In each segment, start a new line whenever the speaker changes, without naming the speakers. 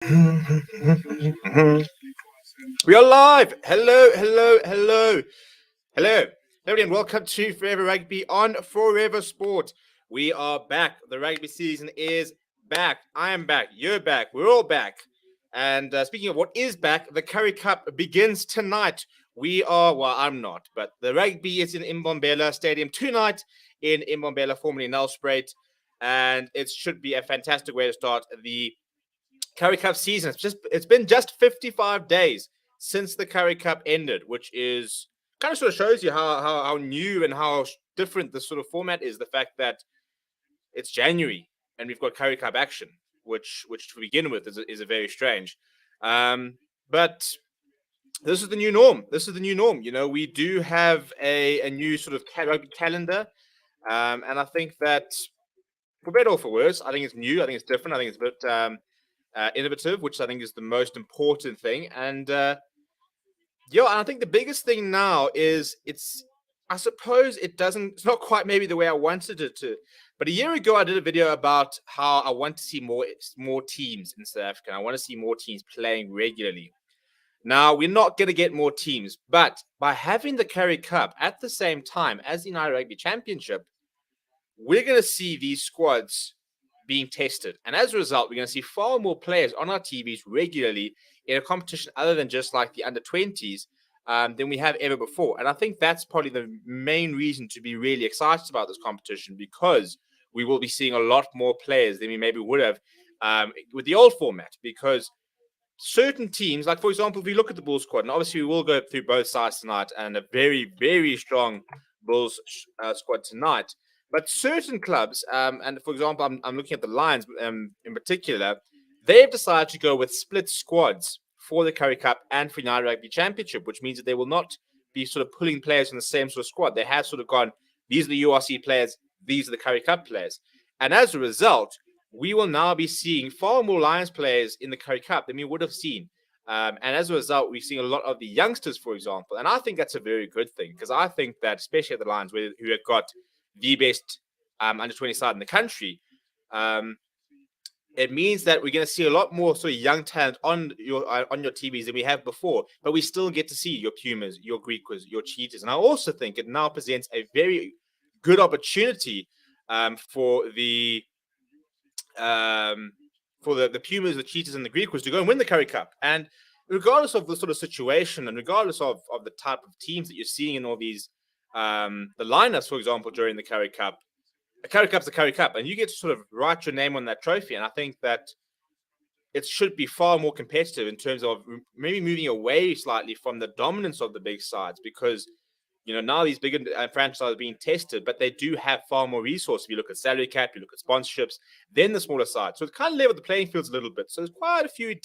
We are live. Hello, hello, hello, hello, everybody, and welcome to Forever Rugby on Forever Sport. We are back. The rugby season is back. I am back. You're back. We're all back. And speaking of what is back, the Currie Cup begins tonight. I'm not, but the rugby is in Mbombela Stadium tonight in Mbombela, formerly Nelspruit, and it should be a fantastic way to start the Currie Cup season. It's been just 55 days since the Currie Cup ended, which is kind of sort of shows you how new and how different this sort of format is. The fact that it's January and we've got Currie Cup action, which to begin with is a very strange. But this is the new norm. This is the new norm. You know, we do have a new sort of rugby calendar, and I think that for better or for worse, I think it's new. I think it's different. I think it's a bit innovative, which I think is the most important thing. And and I think the biggest thing now is I suppose it's not quite maybe the way I wanted it to. But a year ago, I did a video about how I want to see more teams in South Africa. I want to see more teams playing regularly. Now, we're not going to get more teams, but by having the Currie Cup at the same time as the United Rugby Championship, we're going to see these squads being tested. And as a result, we're going to see far more players on our TVs regularly in a competition other than just like the under 20s than we have ever before. And I think that's probably the main reason to be really excited about this competition, because we will be seeing a lot more players than we maybe would have with the old format. Because certain teams, like for example, if we look at the Bulls squad, and obviously we will go through both sides tonight, and a very, very strong Bulls squad tonight. But certain clubs, and for example, I'm looking at the Lions in particular, they've decided to go with split squads for the Currie Cup and for United Rugby Championship, which means that they will not be sort of pulling players in the same sort of squad. They have sort of gone, these are the URC players, these are the Currie Cup players. And as a result, we will now be seeing far more Lions players in the Currie Cup than we would have seen. And as a result, we're seeing a lot of the youngsters, for example. And I think that's a very good thing, because I think that, especially at the Lions, who have got the best under 20 side in the country, it means that we're going to see a lot more sort of young talent on your TVs than we have before. But we still get to see your Pumas, your Griquas, your Cheetahs. And I also think it now presents a very good opportunity for the Pumas, the Cheetahs, and the Griquas to go and win the Currie Cup. And regardless of the sort of situation, and regardless of the type of teams that you're seeing in all these the lineups, for example, during the Currie Cup, a Currie Cup's a Currie Cup, and you get to sort of write your name on that trophy. And I think that it should be far more competitive in terms of maybe moving away slightly from the dominance of the big sides, because now these bigger franchises are being tested, but they do have far more resources. If you look at salary cap, you look at sponsorships, then the smaller side. So it's kind of leveled the playing fields a little bit. So there's quite a few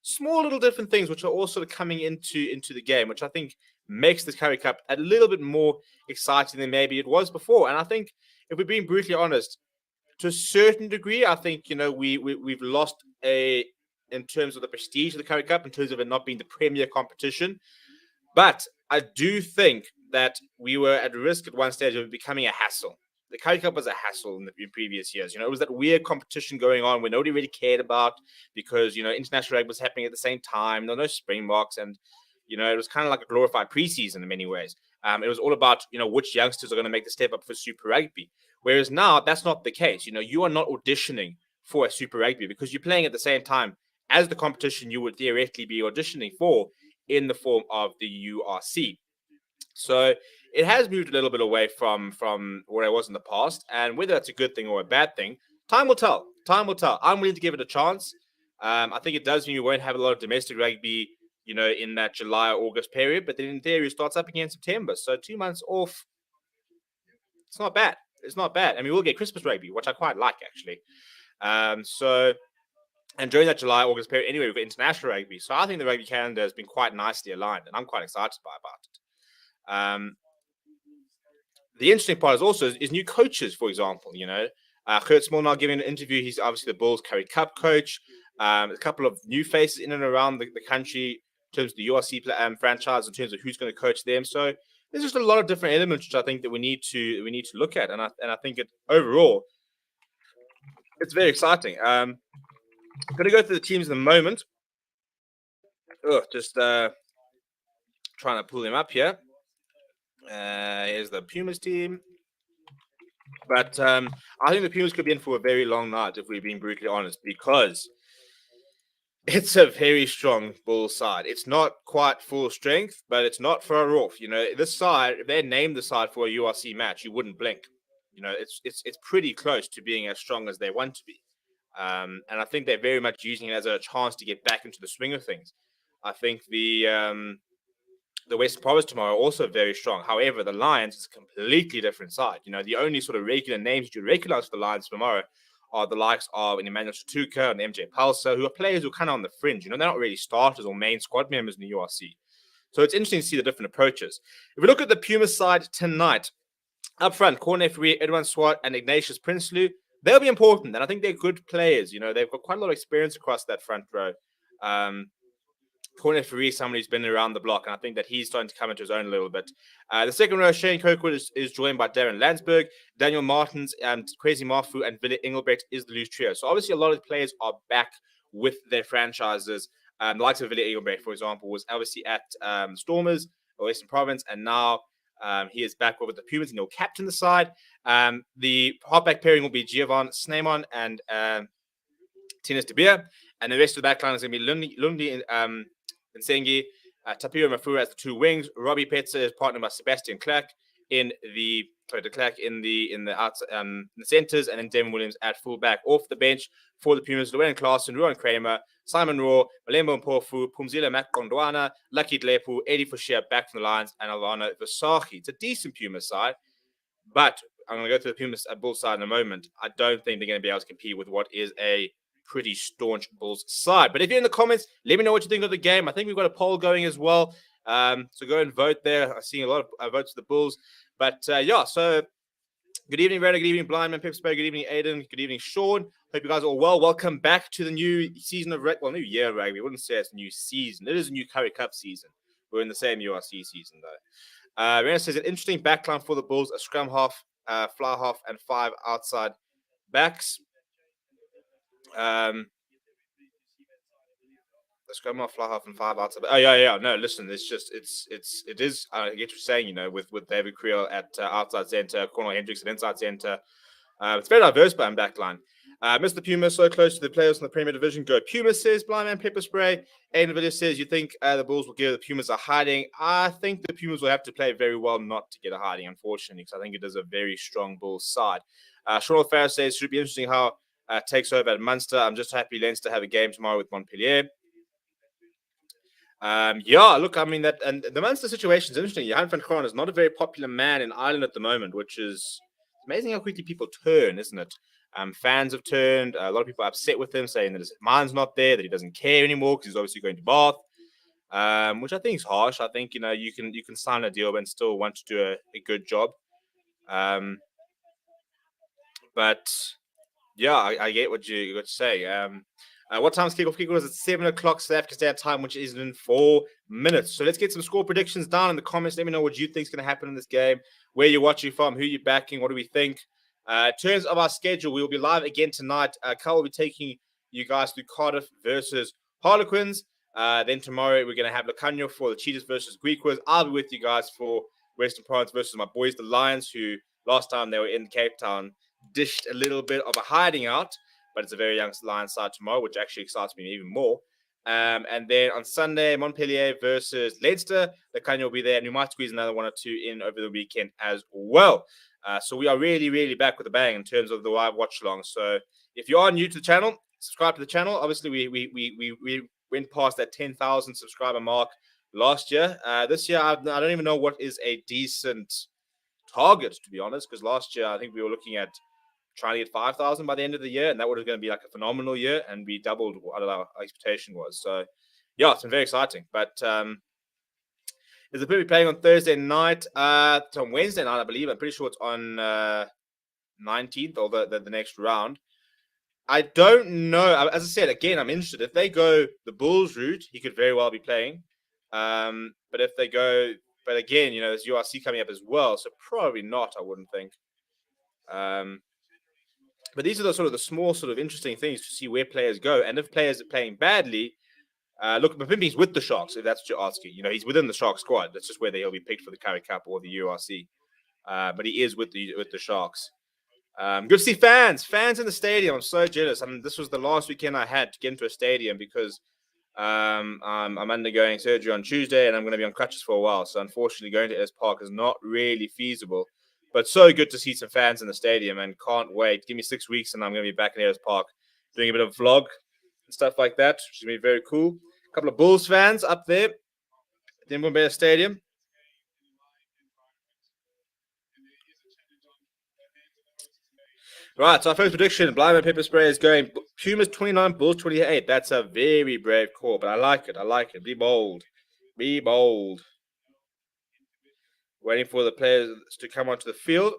small little different things which are all sort of coming into the game, which I think makes the Currie Cup a little bit more exciting than maybe it was before. And I think, if we're being brutally honest, to a certain degree, I think we've lost in terms of the prestige of the Currie Cup, in terms of it not being the premier competition. But I do think that we were at risk at one stage of becoming a hassle. The Currie Cup was a hassle in previous years. It was that weird competition going on where nobody really cared about, because international rugby was happening at the same time. There were no Springboks, and it was kind of like a glorified preseason in many ways. It was all about which youngsters are going to make the step up for Super Rugby. Whereas now that's not the case. You are not auditioning for a Super Rugby, because you're playing at the same time as the competition you would theoretically be auditioning for in the form of the URC. So it has moved a little bit away from what I was in the past, and whether that's a good thing or a bad thing, time will tell. Time will tell. I'm willing to give it a chance. I think it does mean we won't have a lot of domestic rugby, in that July or August period, but then in theory it starts up again in September. So 2 months off, it's not bad. It's not bad. And we will get Christmas rugby, which I quite like, actually. And during that July, August period, anyway, we've got international rugby. So I think the rugby calendar has been quite nicely aligned, and I'm quite excited about it. The interesting part is also is new coaches, for example. Gert Small now giving an interview. He's obviously the Bulls Currie Cup coach. A couple of new faces in and around the country in terms of the URC franchise, in terms of who's going to coach them. So there's just a lot of different elements which I think that we need to look at, and I think it overall it's very exciting. I'm going to go through the teams in a moment. Just trying to pull them up here. Here's the Pumas team. But I think the Pumas could be in for a very long night, if we're being brutally honest, because it's a very strong Bulls side. It's not quite full strength, but it's not far off. You know, this side, if they named the side for a URC match, you wouldn't blink. You know, it's pretty close to being as strong as they want to be. And I think they're very much using it as a chance to get back into the swing of things. I think the Western Province tomorrow are also very strong. However, the Lions is a completely different side. You know, the only sort of regular names you recognize for the Lions tomorrow are the likes of Emmanuel Shatuka and MJ Palsa, who are players who are kind of on the fringe. You know, they're not really starters or main squad members in the URC. So it's interesting to see the different approaches. If we look at the Pumas side tonight, up front, Cornet Free, Edwin Swart, and Ignatius Prinsloo, they'll be important. And I think they're good players. You know, they've got quite a lot of experience across that front row. Cornet Free, somebody who's been around the block, and I think that he's starting to come into his own a little bit. The second row, Shane Kirkwood is joined by Darren Landsberg, Daniel Martins, and Kwesi Mafu, and Ville Engelbrecht is the loose trio. So obviously a lot of the players are back with their franchises. The likes of Ville Engelbrecht, for example, was obviously at Stormers or Western Province, and now he is back with the Pumas, and he'll captain the side. The halfback pairing will be Giovanni Sneeman and Tinas De Beer, and the rest of the backline is going to be Lundi Nsengi, Tapiro Mafura as the two wings. Robbie Petzer is partnered by Sebastian Clark in the centers, and then Devin Williams at fullback. Off the bench for the Pumas, Llewellyn Klaasen, Ruan Kramer, Simon Raw, Malembo Mpofu, Pumzila Makondwana, Lucky Dlepu, Eddie Foucher back from the Lions, and Alana Visahi. It's a decent Pumas side, but I'm going to go to the Pumas Bulls side in a moment. I don't think they're going to be able to compete with what is a pretty staunch Bulls side. But if you're in the comments, let me know what you think of the game. I think we've got a poll going as well. So go and vote there. I'm seeing a lot of votes for the Bulls. But so good evening, Rada. Good evening, Blindman, Pipsbury. Good evening, Aiden. Good evening, Sean. Hope you guys are all well. Welcome back to the new season of new year rugby. We wouldn't say it's a new season. It is a new Currie Cup season. We're in the same URC season, though. Rena says an interesting backline for the Bulls, a scrum half, fly half, and 5 outside backs. The scrum half, fly half, and 5 outside. Oh yeah. No, listen, it is. I get what you're saying. You know, with David Creel at outside center, Cornel Hendricks at inside center. It's very diverse by backline. Mr. Puma so close to the players in the Premier Division. Go Pumas, says Blindman Pepper Spray. Aiden Video says, you think the Bulls will give the Pumas a hiding? I think the Pumas will have to play very well not to get a hiding, unfortunately, because I think it is a very strong Bulls side. Sean Farris says, should be interesting how takes over at Munster. I'm just happy Leinster have a game tomorrow with Montpellier. Look, I mean, that and the Munster situation is interesting. Johan van Graan is not a very popular man in Ireland at the moment, which is amazing how quickly people turn, isn't it? Fans have turned. A lot of people are upset with him, saying that his mind's not there, that he doesn't care anymore because he's obviously going to Bath, which I think is harsh. I think, you know, you can sign a deal and still want to do a good job. But yeah, I get what you got to say. What time's kickoff? Kickoff is at 7 o'clock South African Standard Time, which is in 4 minutes. So let's get some score predictions down in the comments. Let me know what you think is going to happen in this game, where you're watching from, who you're backing, what do we think. In terms of our schedule, we will be live again tonight. Carl will be taking you guys through Cardiff versus Harlequins. Then tomorrow we're going to have Lacagno for the Cheetahs versus Griquas. I'll be with you guys for Western Province versus my boys, the Lions, who last time they were in Cape Town dished a little bit of a hiding out. But it's a very young Lions side tomorrow, which actually excites me even more. And then on Sunday, Montpellier versus Leinster. The Kanye will be there, and we might squeeze another 1 or 2 in over the weekend as well. So we are really, really back with a bang in terms of the live watch along. So if you are new to the channel, subscribe to the channel. Obviously, we went past that 10,000 subscriber mark last year. This year, I don't even know what is a decent target, to be honest, because last year I think we were looking at trying to get 5,000 by the end of the year, and that was going to be like a phenomenal year, and we doubled what our expectation was. So, yeah, it's been very exciting. But is the Pumas playing on Thursday night? It's on Wednesday night, I believe. I'm pretty sure it's on 19th or the next round. I don't know. As I said, again, I'm interested. If they go the Bulls route, he could very well be playing. But if they go, but again, you know, there's URC coming up as well, so probably not, I wouldn't think. But these are the sort of the small, sort of interesting things to see where players go. And if players are playing badly, look, Mapimpi's with the Sharks, if that's what you're asking. He's within the Sharks squad. That's just whether he'll be picked for the Currie Cup or the URC. But he is with the Sharks. Good to see fans in the stadium. I'm so jealous. I mean, this was the last weekend I had to get into a stadium because I'm undergoing surgery on Tuesday and I'm going to be on crutches for a while. So unfortunately, going to Ellis Park is not really feasible. But so good to see some fans in the stadium and can't wait. Give me 6 weeks and I'm going to be back in Ellis Park doing a bit of vlog and stuff like that, which is going to be very cool. A couple of Bulls fans up there at the Mbombela Stadium. Right, so our first prediction, Blind Pepper Spray is going Pumas 29, Bulls 28. That's a very brave call, but I like it. Be bold. Be bold. Waiting for the players to come onto the field.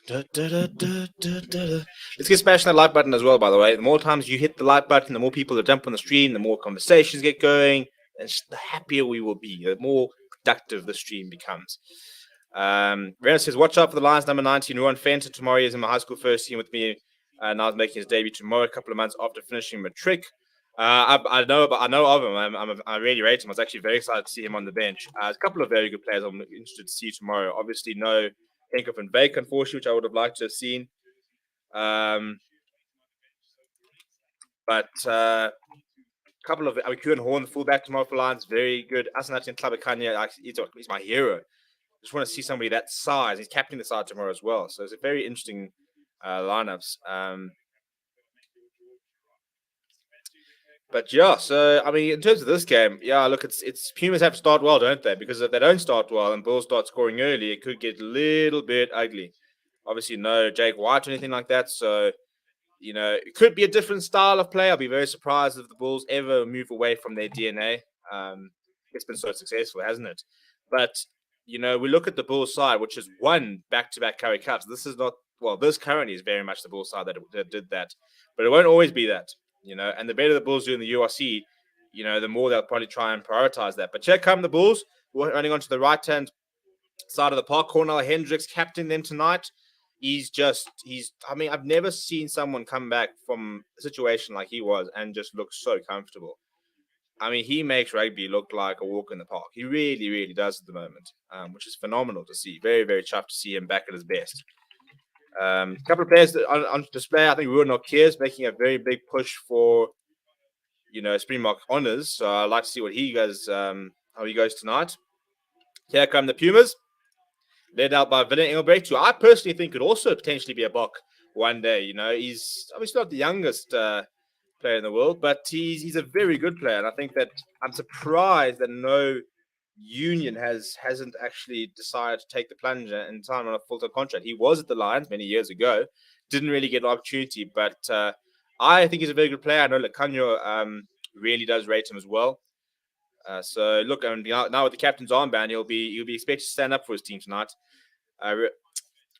Let's get smashing that like button as well, by the way. The more times you hit the like button, the more people that jump on the stream, the more conversations get going, and the happier we will be, the more productive the stream becomes. Rena says, watch out for the Lions number 19, Ruan Fenton. Tomorrow he is in my high school first team with me. Now he's making his debut tomorrow, a couple of months after finishing matric. I know of him. I really rate him. I was actually very excited to see him on the bench. There's a couple of very good players I'm interested to see tomorrow. Obviously, no Henkoff and Vake, unfortunately, which I would have liked to have seen. But a couple of Kieran Horn, the fullback tomorrow for Lions, very good. Asanati Tlabakanya, he's my hero. Just want to see somebody that size. He's captaining the side tomorrow as well. So it's a very interesting lineups. But yeah, so I mean, in terms of this game, yeah, look, it's Pumas have to start well, don't they? Because if they don't start well and Bulls start scoring early, it could get a little bit ugly. Obviously, no Jake White or anything like that. So, it could be a different style of play. I'll be very surprised if the Bulls ever move away from their DNA. It's been so successful, hasn't it? But, we look at the Bulls side, which has won back-to-back Currie Cups. This is not, well, this currently is very much the Bulls side that did that. But it won't always be that, and the better the Bulls do in the URC, the more they'll probably try and prioritize that. But check come the Bulls, running onto the right-hand side of the park. Cornell Hendricks captaining them tonight. I've never seen someone come back from a situation like he was and just look so comfortable. I mean, he makes rugby look like a walk in the park. He really, really does at the moment, which is phenomenal to see. Very, very chuffed to see him back at his best. A couple of players on display. I think Ruan Nokia making a very big push for, Springbok honours. So I'd like to see what he goes, how he goes tonight. Here come the Pumas, led out by Willem Engelbrecht, who I personally think could also potentially be a Bok one day. He's obviously not the youngest player in the world, but he's a very good player. And I think that I'm surprised that no union hasn't actually decided to take the plunge and sign on a full-time contract. He was at the Lions many years ago, didn't really get an opportunity, but I think he's a very good player. I know Lecanio really does rate him as well. So look, now with the captain's armband, he'll be expected to stand up for his team tonight.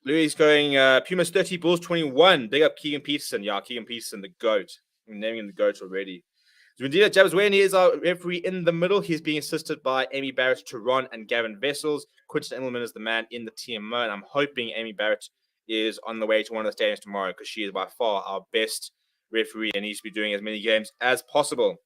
Louis going Pumas 30, Bulls 21. Big up Keegan Peterson. Yeah, Keegan Peterson, the GOAT. I'm naming him the GOAT already. Zwindila Jabazweni is our referee in the middle. He's being assisted by Amy Barrett, Turon, and Gavin Vessels. Quinton Engelman is the man in the TMO, and I'm hoping Amy Barrett is on the way to one of the stadiums tomorrow because she is by far our best referee and needs to be doing as many games as possible.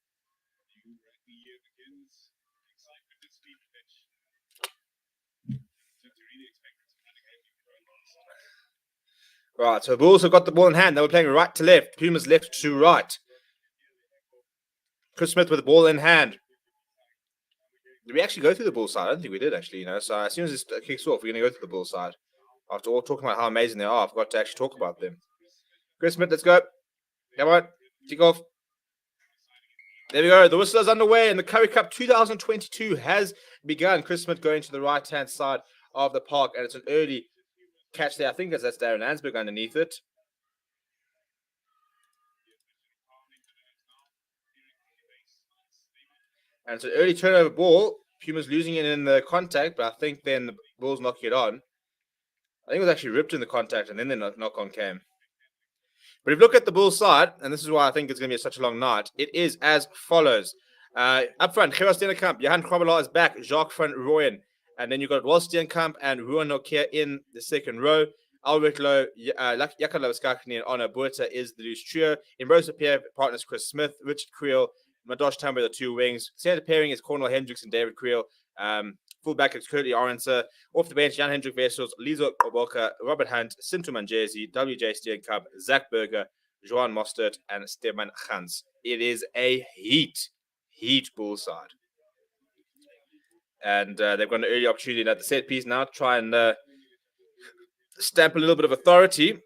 Right, so Bulls have got the ball in hand. They were playing right to left. Pumas left to right. Chris Smith with the ball in hand. Did we actually go through the Bull side? I don't think we did, actually. So as soon as this kicks off, we're going to go through the Bull side. After all talking about how amazing they are, I forgot to actually talk about them. Chris Smith, let's go. Come on, kick off. There we go. The whistle is underway, and the Currie Cup 2022 has begun. Chris Smith going to the right-hand side of the park, and it's an early catch there. I think that's Darren Ansberg underneath it. And it's an early turnover ball. Pumas losing it in the contact, but I think then the Bulls knocking it on. I think it was actually ripped in the contact, and then the knock-on came. But if you look at the Bulls side, and this is why I think it's going to be such a long night, it is as follows. Up front, Gerard Steenkamp, Johan Krabbelaar is back, Jacques van Rooyen. And then you've got Walt Steenkamp and Ruan Nokia in the second row. Albert Lowe, Jakalo Skakni, and Arno Buerta is the loose trio. In Rosa Pierre, partners Chris Smith, Richard Creel, Madosh Tambo, the two wings. Center pairing is Cornel Hendricks and David Creel. Fullback is Currie Aronsa. Off the bench, Jan Hendrik Vessels, Lizo Oboka, Robert Hunt, Sintu Manjesi, WJ Steenkamp, Zach Berger, Johan Mostert, and Stefan Gans. It is a heat bull side. And they've got an early opportunity at the set piece now to try and stamp a little bit of authority.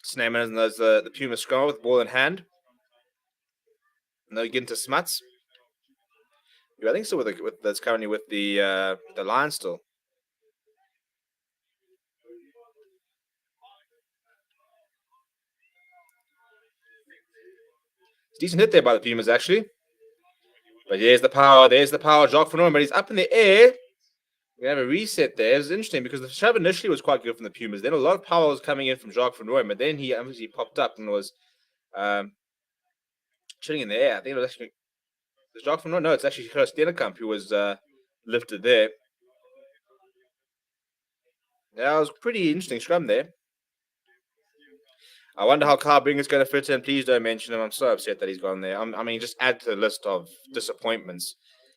Sneeman knows the Puma scrum with ball in hand. And they get into Smuts. I think so. That's currently with the Lions still. It's a decent hit there by the Pumas actually. But there's the power. There's the power. Jacques van Rooyen, but he's up in the air. We have a reset there. It's interesting because the shove initially was quite good from the Pumas. Then a lot of power was coming in from Jacques van Rooyen, but then he obviously popped up and was chilling in the air. I think it was actually Jacques van Rooyen. No, it's actually Gerard Steenkamp who was lifted there. Yeah, it was pretty interesting scrum there. I wonder how Carl Binger's going to fit in. Please don't mention him. I'm so upset that he's gone there. I mean, just add to the list of disappointments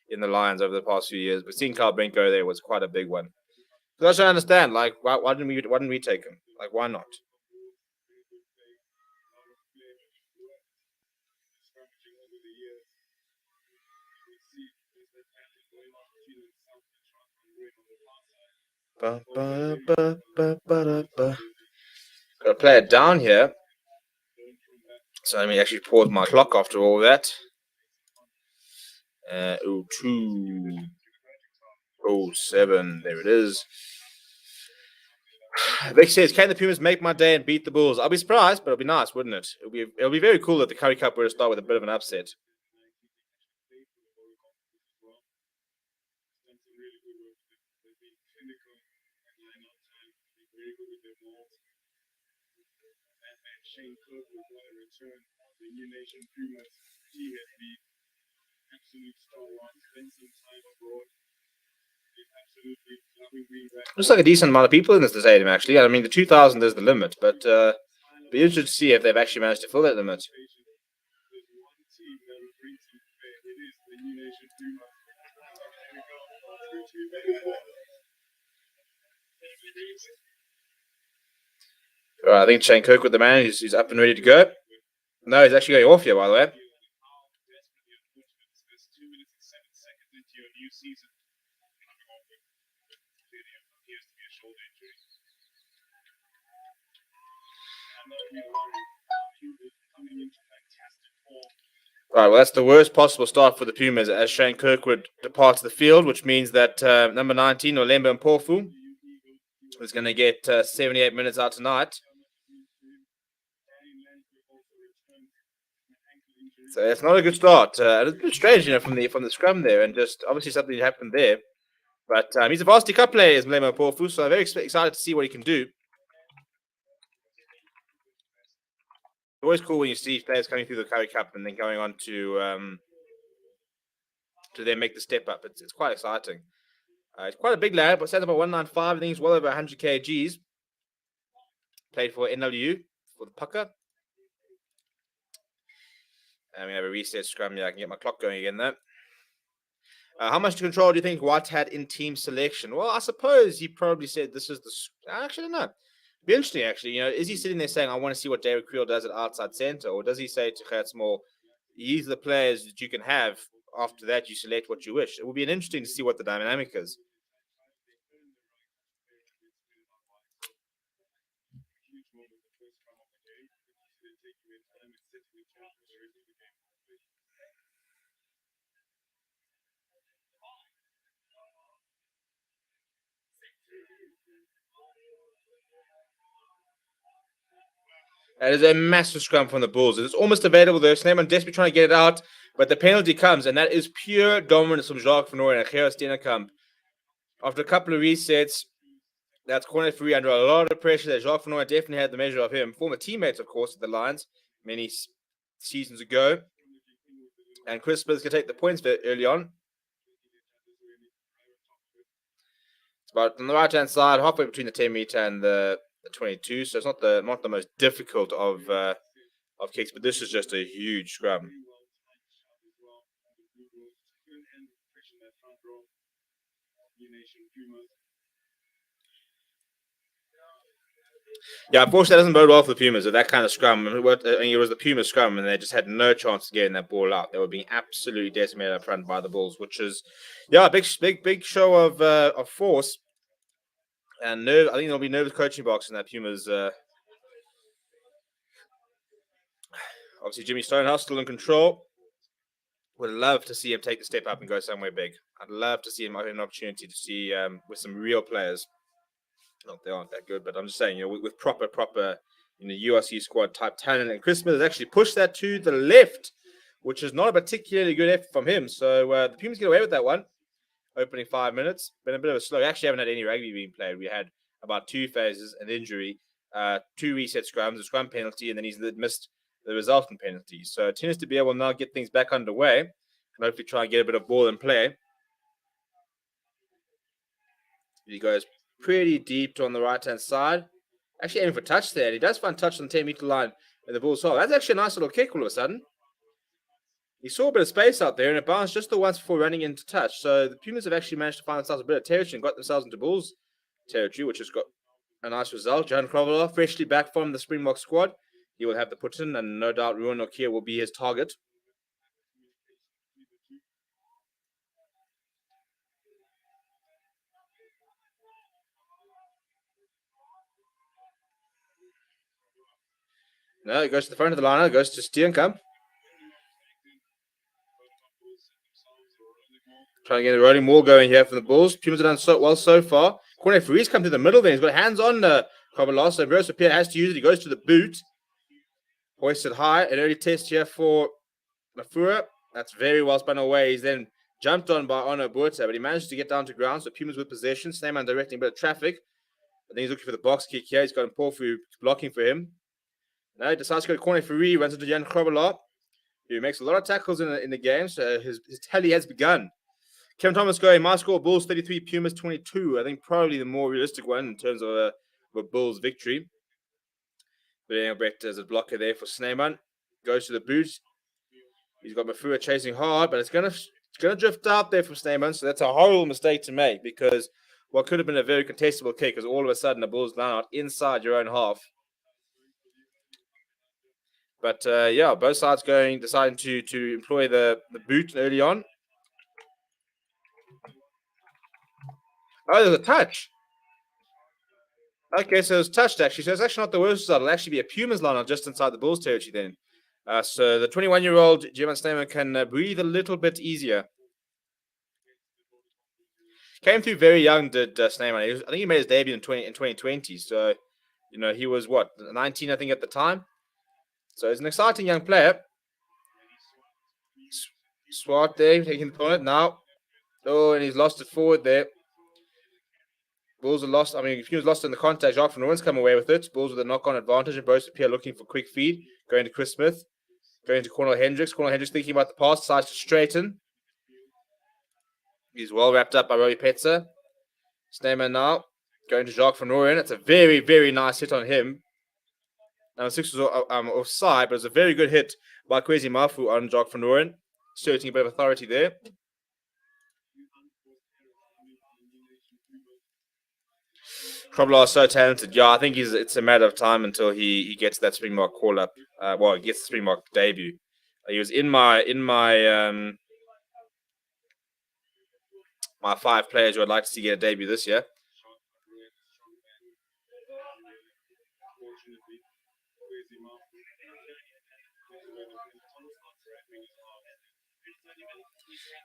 in the Lions over the past few years. But seeing Carl Brink go there was quite a big one. Because I don't understand. Like, why didn't we take him? Like, why not? Got to play it down here. So let me actually pause my clock after all that. 02:07. There it is. Vic says, "Can the Pumas make my day and beat the Bulls?" I'll be surprised, but it'll be nice, wouldn't it? It'll be very cool that the Currie Cup were to start with a bit of an upset. Shane Cook will want to return the New Nation Pumas. He has been absolute stalwart, spent some time abroad. Absolutely loving being back. Looks like a decent amount of people in this stadium, actually. I mean, the 2,000 is the limit, but be interested to see if they've actually managed to fill that limit. All right, I think Shane Cook with the man. He's up and ready to go. No, he's actually going off here, by the way. Right, well, that's the worst possible start for the Pumas as Shane Kirkwood departs the field, which means that number 19, Olemba Mpofu, is going to get 78 minutes out tonight. So it's not a good start. It's a bit strange, from the scrum there, and just obviously something happened there. But he's a varsity cup player, is Olemba Mpofu, so I'm very excited to see what he can do. It's always cool when you see players coming through the Currie Cup and then going on to then make the step up. It's quite exciting. It's quite a big lad, but stands up at 195. I think he's well over 100 kgs. Played for NWU for the Pucker. And we have a reset scrum. Yeah, I can get my clock going again there. How much control do you think White had in team selection? Well, I suppose he probably said this is the... Actually, no. Be interesting, actually. Is he sitting there saying, I want to see what David Creel does at outside centre? Or does he say to Gert Small, these are the players that you can have. After that, you select what you wish. It will be interesting to see what the dynamic is. That is a massive scrum from the Bulls. It's almost available there. Sneeman desperately trying to get it out, but the penalty comes, and that is pure dominance from Jacques van Rooyen and Gerard Steenkamp. After a couple of resets, that's corner free under a lot of pressure. That Jacques Vanoy definitely had the measure of him. Former teammates, of course, at the Lions many seasons ago. And Chris Smith can take the points very early on. It's about on the right-hand side, halfway between the 10-meter and the 22. So it's not the most difficult of kicks, but this is just a huge scrum. Yeah, unfortunately, that doesn't bode well for the Pumas with that kind of scrum. It was the Pumas scrum, and they just had no chance of getting that ball out. They were being absolutely decimated up front by the Bulls, which is, yeah, a big show of force and nerve. I think there'll be nervous coaching box in that Pumas. Obviously, Jimmy Stonehouse still in control. Would love to see him take the step up and go somewhere big. I'd love to see him have an opportunity to see with some real players. Not they aren't that good, but I'm just saying, with proper URC squad type talent. And Chris Smith has actually pushed that to the left, which is not a particularly good effort from him. So the Pumas get away with that one. Opening 5 minutes, been a bit of a slow. We actually haven't had any rugby being played. We had about 2 phases, an injury, 2 reset scrums, a scrum penalty, and then he's missed the resultant penalty. So it tends to be able to now get things back underway and hopefully try and get a bit of ball in play. He goes pretty deep on the right-hand side. Actually aiming for touch there. He does find touch on the 10-meter line with the Bulls. That's actually a nice little kick all of a sudden. He saw a bit of space out there and it bounced just the once before running into touch. So the Pumas have actually managed to find themselves a bit of territory and got themselves into Bulls territory, which has got a nice result. John Krovala, freshly back from the Springbok squad. He will have the put in, and no doubt Ruan Nokia will be his target. No, it goes to the front of the liner, goes to Steenkamp. Trying to get a rolling wall going here for the Bulls. Pumas have done so well so far. Corner Freeze come to the middle there. He's got hands on Krovala, so Verso Pierre has to use it. He goes to the boot. Hoisted high. An early test here for Mafura. That's very well spun away. He's then jumped on by Ono Buerta, but he managed to get down to ground. So Pumas with possession. Sneyman directing a bit of traffic. I think he's looking for the box kick here. He's got Mpofu blocking for him. Now he decides to go to corner for Ree. Runs into Jan Krovala, who makes a lot of tackles in the game. So his tally has begun. Kevin Thomas going, my score, Bulls 33, Pumas 22. I think probably the more realistic one in terms of a Bulls victory. But Daniel Brett as a blocker there for Sneyman. Goes to the boot. He's got Mafua chasing hard, but it's gonna drift out there from Sneyman. So that's a horrible mistake to make because what could have been a very contestable kick is all of a sudden the Bulls line out inside your own half. But both sides deciding to employ the boot early on. Oh, there's a touch. Okay, so it's touched actually. So it's actually not the worst result. It'll actually be a Pumas line just inside the Bulls territory then. So the 21-year-old German Sneyman can breathe a little bit easier. Came through very young, did Sneyman. I think he made his debut in 2020. So, he was 19, I think, at the time. So he's an exciting young player. Swart there, taking the point now. Oh, and he's lost it forward there. Bulls are lost. I mean, if he was lost in the contact, Jacques Van Rooyen's come away with it. Bulls with a knock-on advantage, and Bruce Pierre looking for quick feed. Going to Chris Smith. Going to Cornel Hendricks. Cornel Hendricks thinking about the pass, decides to straighten. He's well wrapped up by Roy Petzer. Sneyman now. Going to Jacques Van Rooyen. It's a very, very nice hit on him. Number 6 was offside, but it was a very good hit by Kwesi Mafu on Jacques Van Rooyen. Asserting a bit of authority there. Krovala is so talented. Yeah, I think it's a matter of time until he gets that Springbok call up. He gets the Springbok debut. He was in my my 5 players who I'd like to see get a debut this year.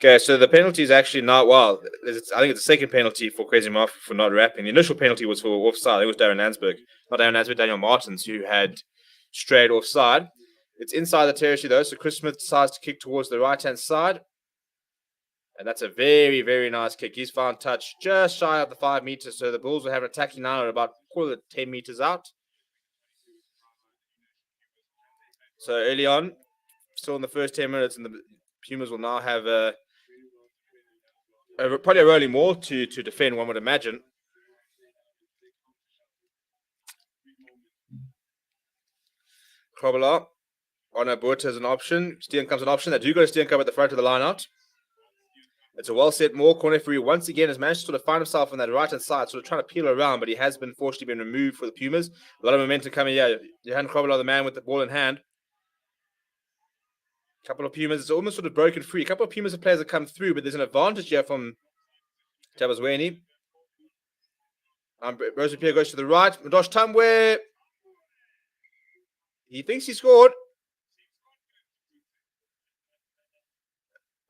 Okay, so the penalty is actually not, I think it's the second penalty for Kwesi Mafu for not wrapping. The initial penalty was for offside. It was Darren Landsberg. Not Darren Landsberg, Daniel Martins, who had strayed offside. It's inside the territory, though, so Chris Smith decides to kick towards the right-hand side. And that's a very, very nice kick. He's found touch just shy of the 5 meters. So the Bulls will have an attacking now at about 10 meters out. So early on, still in the first 10 minutes, and the Pumas will now have probably a rolling wall to defend, one would imagine. Krobela on a Buerta as an option. Steenkamp's an option. They do got a Steenkamp at the front of the line out. It's a well set more. Corner referee once again has managed to sort of find himself on that right hand side, sort of trying to peel around, but he has been fortunately been removed for the Pumas. A lot of momentum coming here. Johan Krobela, the man with the ball in hand. A couple of Pumas, it's almost sort of broken free. A couple of Pumas players have come through, but there's an advantage here from Tabazweni. Rosa Pierre goes to the right. Madosh Tamwe. He thinks he scored.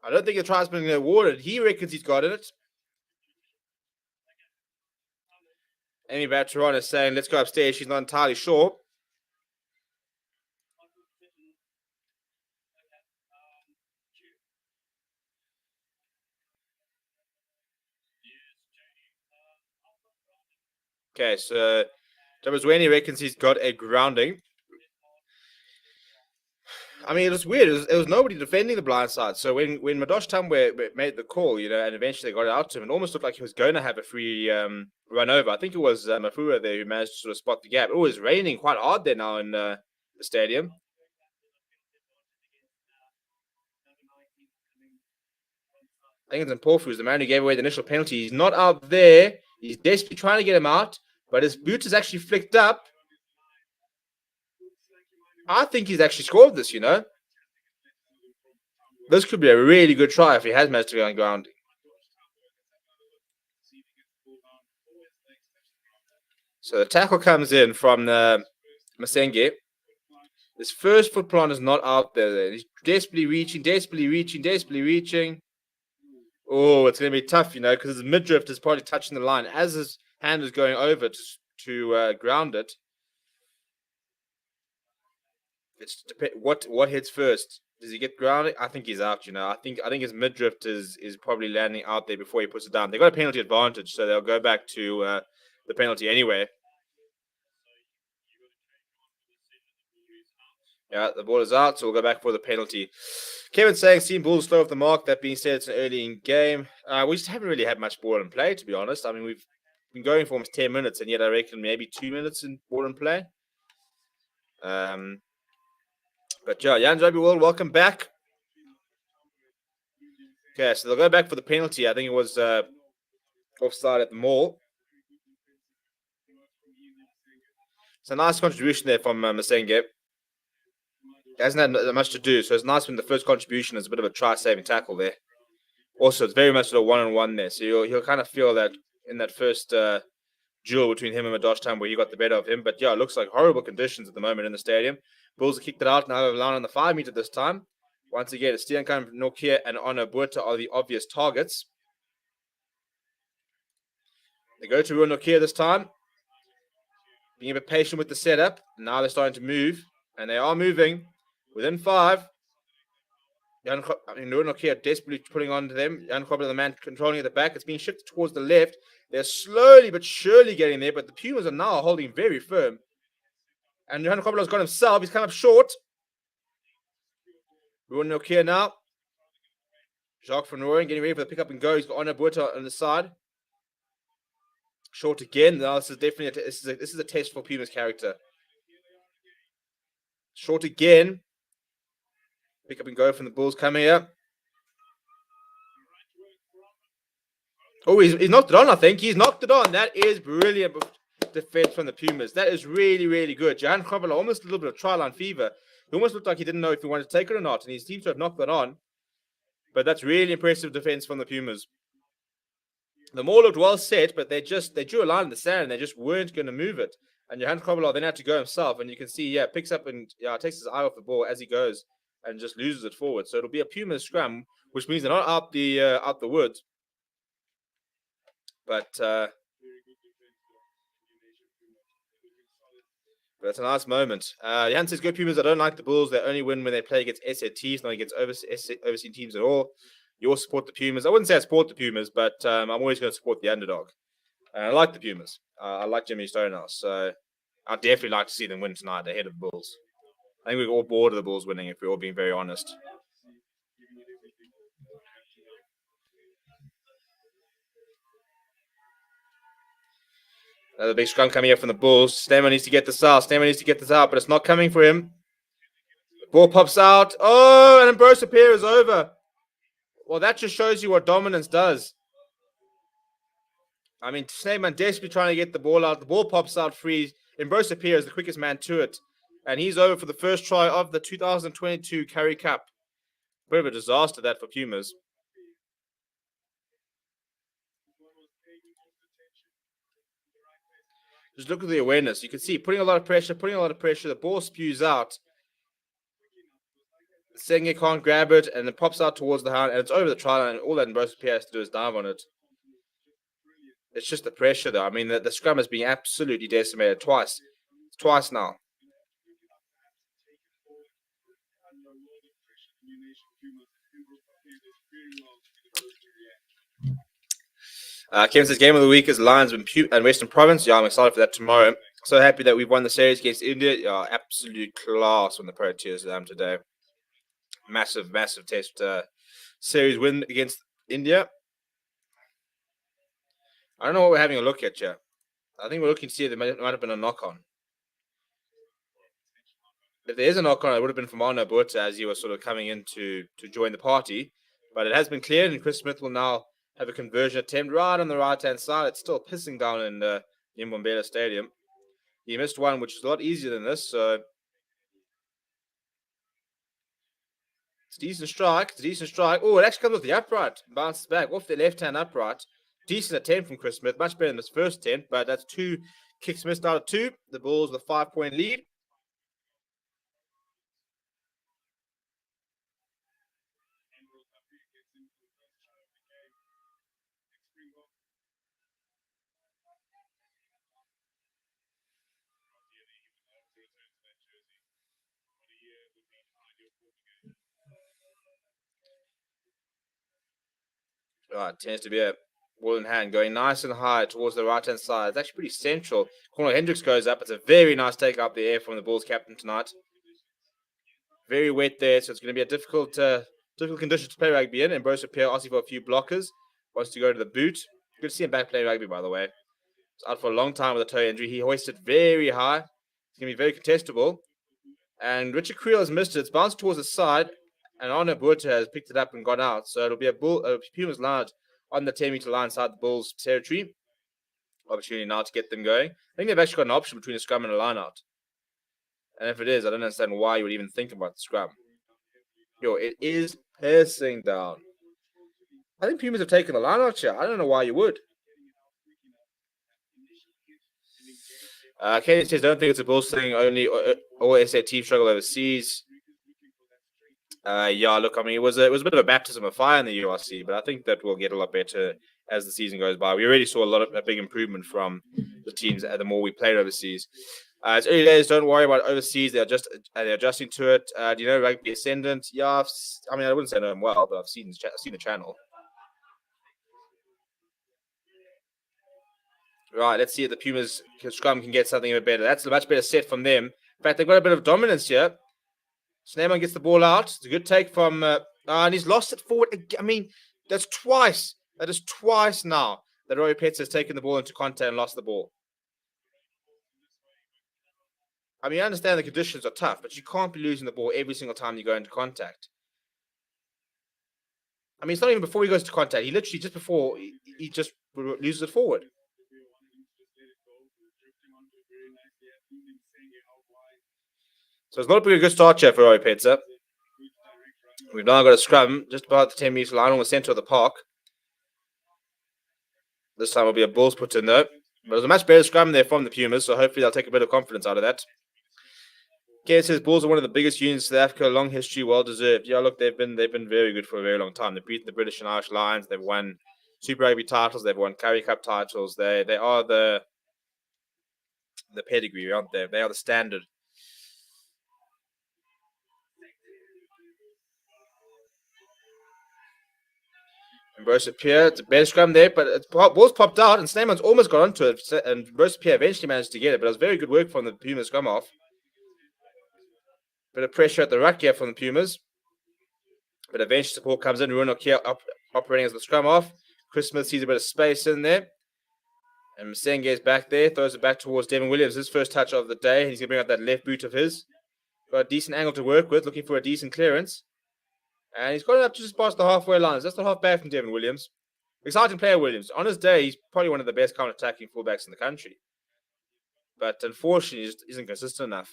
I don't think the try's been awarded. He reckons he's got it. Amy Batteron is saying, let's go upstairs. She's not entirely sure. Okay, so Tabazweni reckons he's got a grounding. I mean, it was weird. It was nobody defending the blind side. So when Madosh Tamwe made the call, and eventually got it out to him, it almost looked like he was going to have a free run over. I think it was Mafua there who managed to sort of spot the gap. It was raining quite hard there now in the stadium. I think it's Mpofu who's the man who gave away the initial penalty. He's not out there. He's desperately trying to get him out, but his boot is actually flicked up. I think he's actually scored this, This could be a really good try if he has managed to go on ground. So the tackle comes in from Masenge. His first foot plant is not out there. He's desperately reaching. Oh, it's going to be tough, because his midriff is probably touching the line as his hand is going over to ground it. It's what hits first. Does he get grounded? I think he's out. I think his midriff is probably landing out there before he puts it down. They got a penalty advantage, so they'll go back to the penalty anyway. Yeah, the ball is out, so we'll go back for the penalty. Kevin's saying, seen Bulls slow off the mark. That being said, it's an early in game. We just haven't really had much ball in play, to be honest. I mean, we've been going for almost 10 minutes, and yet I reckon maybe 2 minutes in ball in play. But yeah, Jan Rugby World, welcome back. Okay, so they'll go back for the penalty. I think it was offside at the mall. It's a nice contribution there from Masenge. He hasn't had much to do, so it's nice when the first contribution is a bit of a try-saving tackle there. Also, it's very much sort of one-on-one there, so he'll kind of feel that in that first duel between him and Madosh Time where he got the better of him. But yeah, it looks like horrible conditions at the moment in the stadium. Bulls have kicked it out, now have a line on the 5 meter this time. Once again, Steenkamp, Nokia, and Honor Buerta are the obvious targets. They go to Ruan Nokia this time. Being a bit patient with the setup. Now they're starting to move, and they are moving. Within 5, Ruan Nokia desperately putting on to them. Jan Kobler, the man controlling at the back. It's being shifted towards the left. They're slowly but surely getting there, but the Pumas are now holding very firm. And Johan Kobler's got himself. He's come up short. Ruan Nokia now. Jacques van Rooyen getting ready for the pick up and go. He's got Honor Buerta on the side. Short again. Now this is definitely this is a test for Puma's character. Short again. Pick up and go from the Bulls coming up. Oh, he's knocked it on, I think. He's knocked it on. That is brilliant defense from the Pumas. That is really, really good. Johan Kobler almost a little bit of try-line fever. He almost looked like he didn't know if he wanted to take it or not, and he seems to have knocked that on. But that's really impressive defense from the Pumas. The Maul looked well set, but they drew a line in the sand and they just weren't going to move it. And Johan Kobler then had to go himself, and you can see, picks up and takes his eye off the ball as he goes and just loses it forward. So it'll be a Pumas scrum, which means they're not out the woods. But that's a nice moment. Jan says, go Pumas. I don't like the Bulls. They only win when they play against SATs, not against overseas teams at all. You'll support the Pumas. I wouldn't say I support the Pumas, but I'm always going to support the underdog. And I like the Pumas. I like Jimmy Stonehouse. So I'd definitely like to see them win tonight ahead of the Bulls. I think we're all bored of the Bulls winning, if we're all being very honest. Another big scrum coming up from the Bulls. Stammer needs to get this out. But it's not coming for him. Ball pops out. Oh, and Ambrosia Pierre is over. Well, that just shows you what dominance does. I mean, Sneeman desperately trying to get the ball out. The ball pops out free. Ambrosia Pierre is the quickest man to it. And he's over for the first try of the 2022 Currie Cup. Bit of a disaster that for Pumas. Just look at the awareness. You can see putting a lot of pressure. The ball spews out. Senge can't grab it, and it pops out towards the hand, and it's over the try line, and all that Ambrosia Pierre has to do is dive on it. It's just the pressure, though. I mean, the scrum is being absolutely decimated twice. Twice now. Kevin says game of the week is Lions and Western Province. Yeah, I'm excited for that tomorrow. So happy that we've won the series against India. Yeah, absolute class on the Proteas today. Massive test series win against India. I don't know what we're having a look at here. I think we're looking to see if there might have been a knock-on. If there is a knock-on, it would have been from Arno Botha as he was sort of coming in to join the party. But it has been cleared, and Chris Smith will now have a conversion attempt right on the right-hand side. It's still pissing down in Mbombela Stadium. He missed one, which is a lot easier than this. So it's a decent strike. Oh, it actually comes off the upright. Bounces back off the left-hand upright. Decent attempt from Chris Smith. Much better than his first attempt, but that's 2 kicks missed out of 2. The Bulls with a 5-point lead. Right, tends to be a ball in hand, going nice and high towards the right-hand side. It's actually pretty central. Cornel Hendricks goes up. It's a very nice take up the air from the Bulls captain tonight. Very wet there, so it's going to be a difficult condition to play rugby in. Ambrosia Pierre asking for a few blockers. Wants to go to the boot. Good to see him back playing rugby, by the way. He's out for a long time with a toe injury. He hoisted very high. It's going to be very contestable. And Richard Creel has missed it. It's bounced towards the side. And Arno Botha has picked it up and gone out. So it'll be a Pumas line on the 10-meter line inside the Bulls' territory. Opportunity now to get them going. I think they've actually got an option between a scrum and a line out. And if it is, I don't understand why you would even think about the scrum. It is pissing down. I think Pumas have taken the line out here. I don't know why you would. Kenny says, don't think it's a Bulls thing. Only all SA teams struggle overseas. Yeah, look, I mean, it was a bit of a baptism of fire in the URC, but I think that will get a lot better as the season goes by. We already saw a big improvement from the teams the more we played overseas. It's early days. Don't worry about overseas. They're adjusting to it. Do you know Rugby Ascendant? Yeah, I wouldn't say I know them well, but I've seen the channel. Right, let's see if the Pumas scrum can get something a bit better. That's a much better set from them. In fact, they've got a bit of dominance here. Sneeman gets the ball out. It's a good take from... and he's lost it forward. I mean, that's twice. That is twice now that Roy Petz has taken the ball into contact and lost the ball. I mean, I understand the conditions are tough, but you can't be losing the ball every single time you go into contact. I mean, it's not even before he goes to contact. He literally, just before, he just loses it forward. So it's not a good start here for Roy Petzer. We've now got a scrum just about the 10-meter line on the centre of the park. This time will be a Bulls put in, though. But there's a much better scrum there from the Pumas, so hopefully they'll take a bit of confidence out of that. Gay says Bulls are one of the biggest unions in South Africa, long history, well deserved. Yeah, look, they've been very good for a very long time. They've beaten the British and Irish Lions. They've won Super Rugby titles. They've won Currie Cup titles. They are the pedigree, aren't they? They are the standard. Ambrose Pierre, it's a better scrum there, but ball's popped out, and Snyman's almost got onto it, and Ambrose Pierre eventually managed to get it, but it was very good work from the Pumas scrum off. Bit of pressure at the ruck here from the Pumas, but eventually support comes in. Ruan Okia operating as the scrum off. Chris Smith sees a bit of space in there, and Msenge is back there, throws it back towards Devin Williams, his first touch of the day. He's going to bring out that left boot of his. Got a decent angle to work with, looking for a decent clearance. And he's got it up just past the halfway lines. That's not half bad from Devin Williams. Exciting player, Williams. On his day, he's probably one of the best counter-attacking fullbacks in the country. But unfortunately, he just isn't consistent enough.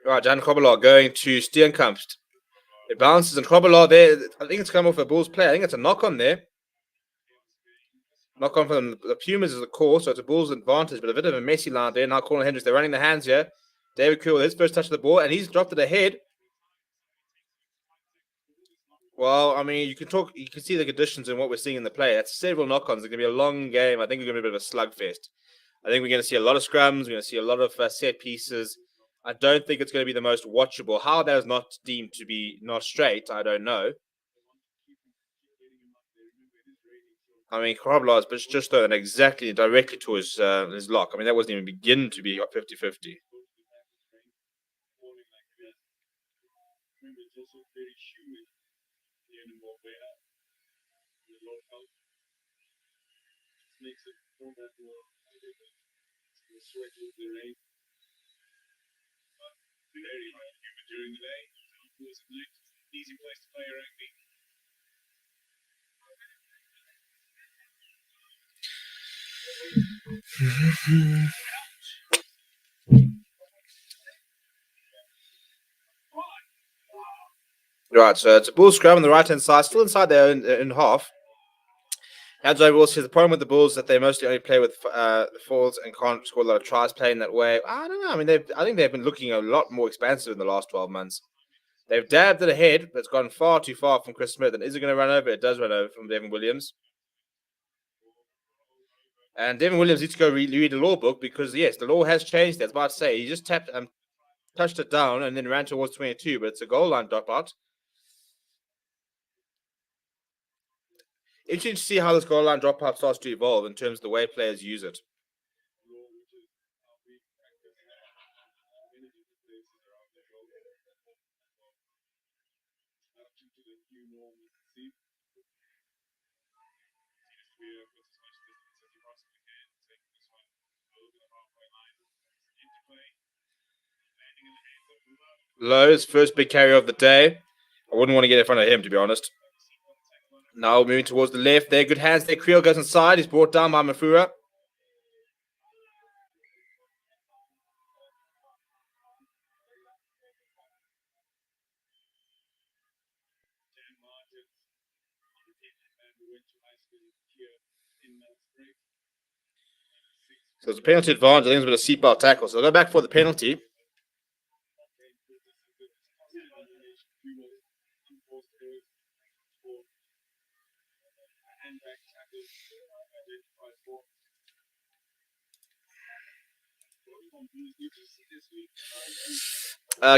Right, Jan Kobelar going to Steenkamp. It bounces, and Kobelar there, I think it's come off a Bulls player. I think it's a knock-on there. Knock-on from the Pumas is the call, so it's a Bulls advantage, but a bit of a messy line there. Now Cornel Hendricks, they're running the hands here. David Currie with his first touch of the ball, and he's dropped it ahead. Well, I mean, you can see the conditions and what we're seeing in the play. That's several knock-ons. It's going to be a long game. I think it's going to be a bit of a slugfest. I think we're going to see a lot of scrums. We're going to see a lot of set pieces. I don't think it's going to be the most watchable. How that is not deemed to be not straight, I don't know. I mean, Kobelar has just thrown exactly directly to his lock. I mean, that wasn't even begin to be 50-50. Right, so it's a Bulls scrum on the right-hand side, still inside their own half. Hands over will see the problem with the Bulls that they mostly only play with forwards and can't score a lot of tries playing that way. I don't know. I mean, I think they've been looking a lot more expansive in the last 12 months. They've dabbed it ahead, but it's gone far too far from Chris Smith. And is it going to run over? It does run over from Devin Williams. And Devin Williams needs to go read the law book because, yes, the law has changed. That's about to say. He just touched it down and then ran towards 22, but it's a goal line dropout. Interesting to see how this goal line dropout starts to evolve in terms of the way players use it. Lowe's first big carry of the day. I wouldn't want to get in front of him, to be honest. Now moving towards the left there. Good hands there. Creel goes inside. He's brought down by Mafura. So it's a penalty advantage. I think it's a bit of seatbelt tackle. So they'll go back for the penalty.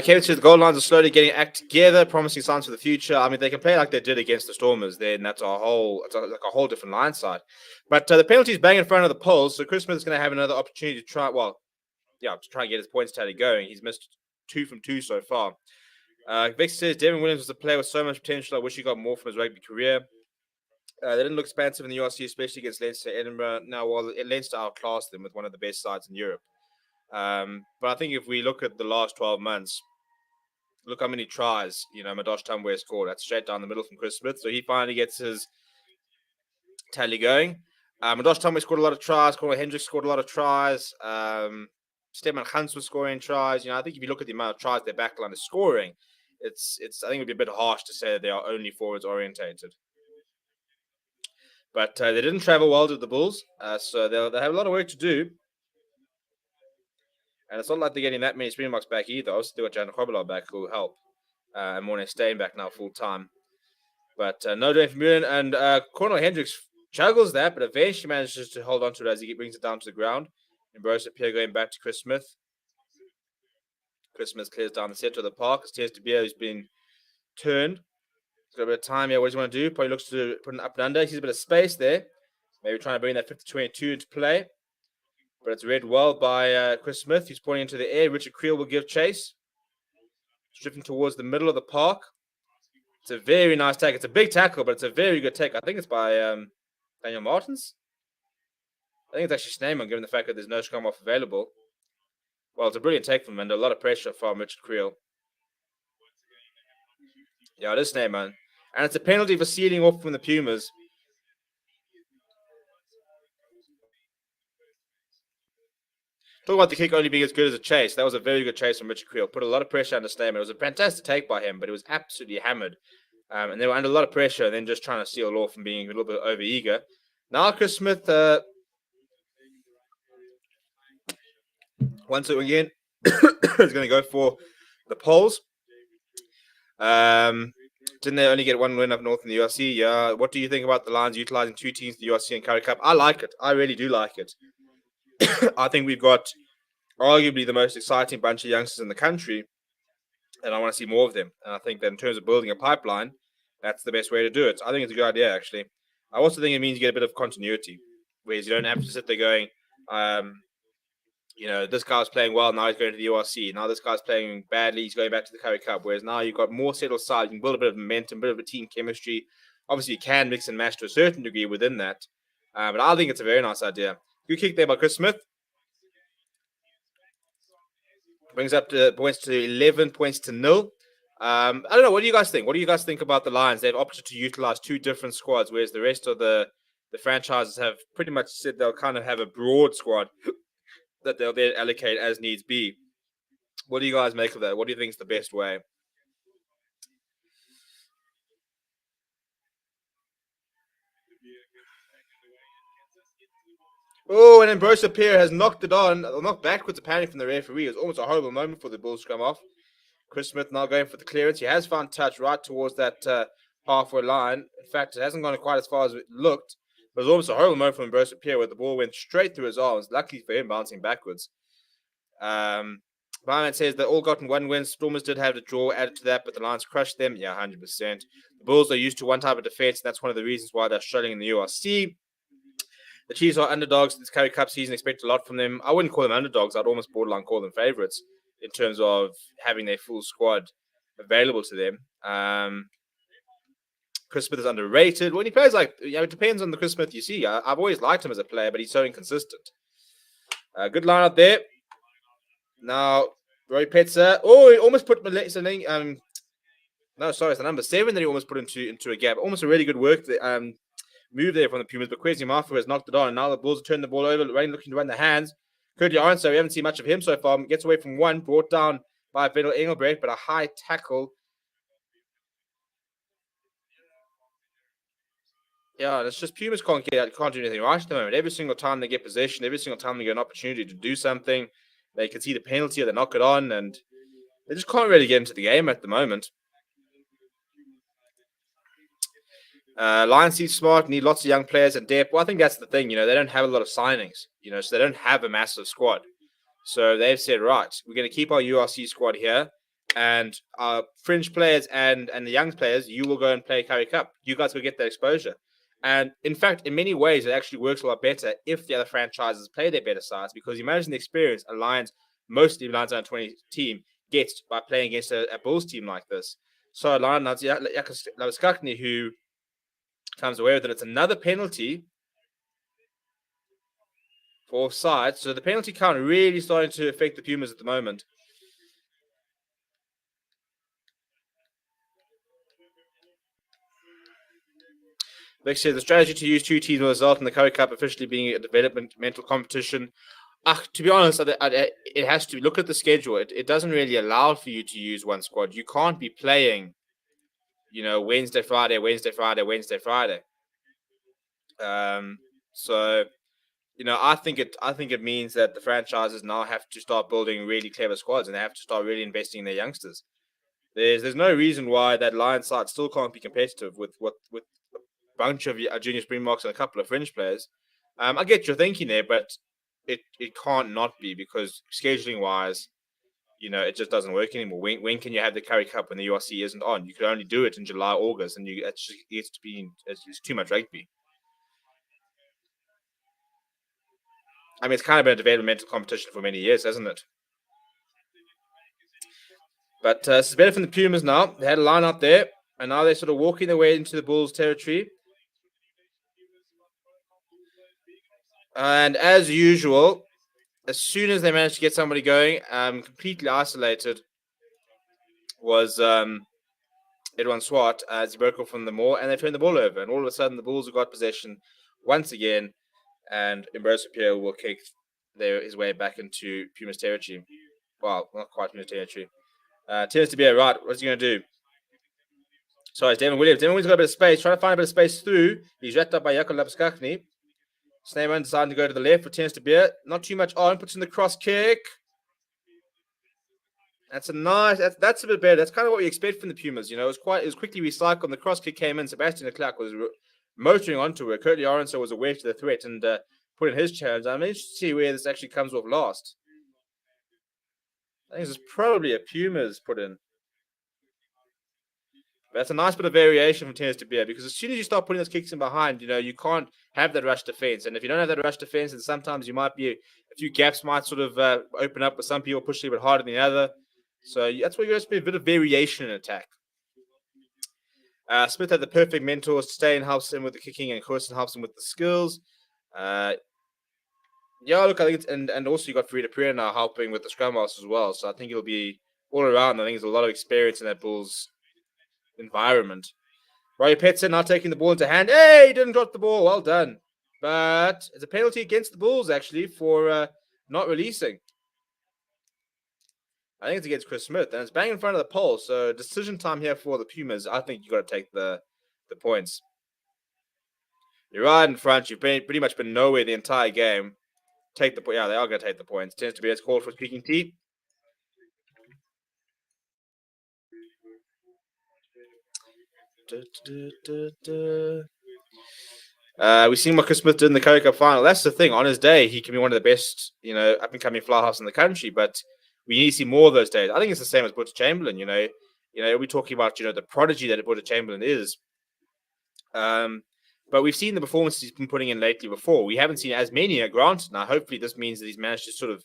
Kevin says the goal lines are slowly getting act together, promising signs for the future. I mean, they can play like they did against the Stormers. Then that's like a whole different line side. But the penalty's bang in front of the poles, so Chris Smith is going to have another opportunity to try. Well, yeah, to try and get his points tally going. He's missed 2 from 2 so far. Vic says Devin Williams was a player with so much potential. I wish he got more from his rugby career. They didn't look expansive in the URC, especially against Leinster, Edinburgh. Now, while Leinster outclassed them with one of the best sides in Europe. But I think if we look at the last 12 months, look how many tries, Madosh Tambwe scored. That's straight down the middle from Chris Smith. So he finally gets his tally going. Madosh Tambwe scored a lot of tries. Cornel Hendricks scored a lot of tries. Stefan Hans was scoring tries. I think if you look at the amount of tries their backline is scoring, it's I think it would be a bit harsh to say that they are only forwards orientated. But they didn't travel well to the Bulls, so they'll have a lot of work to do. And it's not like they're getting that many Springboks back either. Obviously, they got Jan Kobelar back who will help. And Morne staying back now full time. But no Dwayne Vermeulen and Cornel Hendricks juggles that, but eventually manages to hold on to it as he brings it down to the ground. Ambrose Pierre going back to Chris Smith. Christmas clears down the centre of the park. It appears to be who's been turned. He's got a bit of time here. What does he want to do? Probably looks to put an up and under. He sees a bit of space there. Maybe trying to bring that 50-22 into play. But it's read well by Chris Smith. He's pointing into the air. Richard Creel will give chase. Stripping towards the middle of the park. It's a very nice take. It's a big tackle, but it's a very good take. I think it's by Daniel Martins. I think it's actually Snyman, given the fact that there's no scrum off available. Well, it's a brilliant take from him, and a lot of pressure from Richard Creel. Yeah, it is Snyman. And it's a penalty for sealing off from the Pumas. Talk about the kick only being as good as a chase. That was a very good chase from Richard Creel. Put a lot of pressure under Snyman. It was a fantastic take by him, but it was absolutely hammered. And they were under a lot of pressure and then just trying to seal off and being a little bit over eager. Now Chris Smith, once again, is going to go for the polls. Didn't they only get one win up north in the URC? Yeah. What do you think about the Lions utilising two teams, the URC and Currie Cup? I like it. I really do like it. I think we've got arguably the most exciting bunch of youngsters in the country, and I want to see more of them. And I think that in terms of building a pipeline, that's the best way to do it. I think it's a good idea, actually. I also think it means you get a bit of continuity, whereas you don't have to sit there going, this guy's playing well, now he's going to the URC. Now this guy's playing badly, he's going back to the Currie Cup. Whereas now you've got more settled side, you can build a bit of momentum, a bit of a team chemistry. Obviously, you can mix and match to a certain degree within that. But I think it's a very nice idea. Good kick there by Chris Smith. Brings up the points to 11 points to 0. I don't know. What do you guys think? What do you guys think about the Lions? They've opted to utilize two different squads, whereas the rest of the franchises have pretty much said they'll kind of have a broad squad that they'll then allocate as needs be. What do you guys make of that? What do you think is the best way? Oh, and Ambrosia Pierre has knocked backwards apparently from the referee. It was almost a horrible moment for the Bulls to come off. Chris Smith now going for the clearance. He has found touch right towards that halfway line. In fact, it hasn't gone quite as far as it looked. It was almost a horrible moment for Ambrosia Pierre where the ball went straight through his arms. Luckily for him, bouncing backwards. Byman says that all gotten one win. Stormers did have the draw added to that, but the Lions crushed them. Yeah, 100%. The Bulls are used to one type of defense, and that's one of the reasons why they're struggling in the URC. The Chiefs are underdogs this Currie Cup season. Expect a lot from them. I wouldn't call them underdogs. I'd almost borderline call them favourites in terms of having their full squad available to them. Chris Smith is underrated. When he plays it depends on the Chris Smith you see. I've always liked him as a player, but he's so inconsistent. Good line up there. Now, Roy Petzer. Oh, he almost put it's the number 7 that he almost put into a gap. Almost a really good work move there from the Pumas, but Kwesi Mafu has knocked it on, and now the Bulls have turned the ball over, looking to run the hands. Currie Arnso, we haven't seen much of him so far. Gets away from one, brought down by Vettel Engelbrecht, but a high tackle. Yeah, it's just Pumas can't do anything right at the moment. Every single time they get possession, every single time they get an opportunity to do something, they can see the penalty or they knock it on, and they just can't really get into the game at the moment. Lions seems smart, need lots of young players and depth. Well, I think that's the thing. They don't have a lot of signings, so they don't have a massive squad. So they've said, right, we're going to keep our URC squad here, and our fringe players and the young players, you will go and play Currie Cup. You guys will get that exposure. And in fact, in many ways, it actually works a lot better if the other franchises play their better sides, because imagine the experience mostly Lions under 20 team gets by playing against a Bulls team like this. So Lions Laviskakni, who comes away with it, it's another penalty for offside. So the penalty count really starting to affect the Pumas at the moment. Like I said, the strategy to use two teams will result in the Currie Cup officially being a developmental competition. To be honest, it has to look at the schedule. It doesn't really allow for you to use one squad. You can't be playing, Wednesday, Friday, Wednesday, Friday, Wednesday, Friday. So, I think it means that the franchises now have to start building really clever squads, and they have to start really investing in their youngsters. There's no reason why that Lions side still can't be competitive with a bunch of junior Springboks and a couple of fringe players. I get your thinking there, but it can't not be, because scheduling wise, it just doesn't work anymore. When can you have the Currie Cup when the URC isn't on? You could only do it in July, August, and it's too much rugby. I mean, it's kind of been a developmental competition for many years, hasn't it? But this is better from the Pumas now. They had a line up there, and now they're sort of walking their way into the Bulls' territory. And as usual, as soon as they managed to get somebody going, completely isolated was Edwin Swart as he broke off from the maul, and they turned the ball over. And all of a sudden, the Bulls have got possession once again, and Ambrose Pierre will kick his way back into Pumas territory. Well, not quite Pumas territory. Tends to be right. What's he going to do? So it's Devin Williams. Devin Williams got a bit of space, trying to find a bit of space through. He's wrapped up by Jakob Lapskachny. Snyman deciding to go to the left, pretends to be it. Not too much on, puts in the cross kick. That's a nice. That's a bit better. That's kind of what we expect from the Pumas. It was quickly recycled. The cross kick came in. Sebastian Leclerc was motoring onto it. Currie Aronson was aware to the threat and put in his challenge. I'm interested to see where this actually comes off last. I think this is probably a Pumas put in. That's a nice bit of variation from tennis to beer, because as soon as you start putting those kicks in behind, you can't have that rush defense. And if you don't have that rush defense, then sometimes you might be a few gaps might sort of open up with some people pushing a bit harder than the other. So that's where you're going to be a bit of variation in attack. Smith had the perfect mentors. Steyn helps him with the kicking, and Corson helps him with the skills. I think it's and also you got Frida Pereira now helping with the scrum master as well. So I think it'll be all around. I think there's a lot of experience in that Bulls environment. Roy Petson now taking the ball into hand. Hey, he didn't drop the ball. Well done. But it's a penalty against the Bulls, actually, for not releasing. I think it's against Chris Smith, and it's bang in front of the pole. So decision time here for the Pumas. I think you got to take the points. You're right in front. You've pretty much been nowhere the entire game. Take the point. Yeah, they are going to take the points. Tends to be a call for speaking team. We've seen what Chris Smith did in the Currie Cup final. That's the thing. On his day, he can be one of the best, up and coming fly halves in the country. But we need to see more of those days. I think it's the same as Butcher Chamberlain. We're talking about the prodigy that Butcher Chamberlain is. But we've seen the performances he's been putting in lately before. We haven't seen as many at Grant. Now, hopefully, this means that he's managed to sort of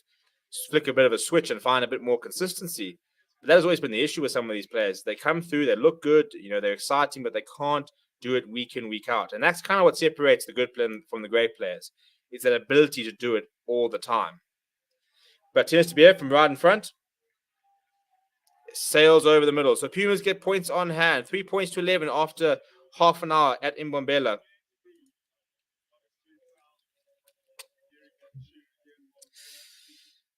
flick a bit of a switch and find a bit more consistency. But that has always been the issue with some of these players. They come through, they look good, they're exciting, but they can't do it week in, week out. And that's kind of what separates the good player from the great players. It's that ability to do it all the time. But Tennis to Beer from right in front. Sails over the middle. So Pumas get points on hand. 3 points to 11 after half an hour at Mbombela.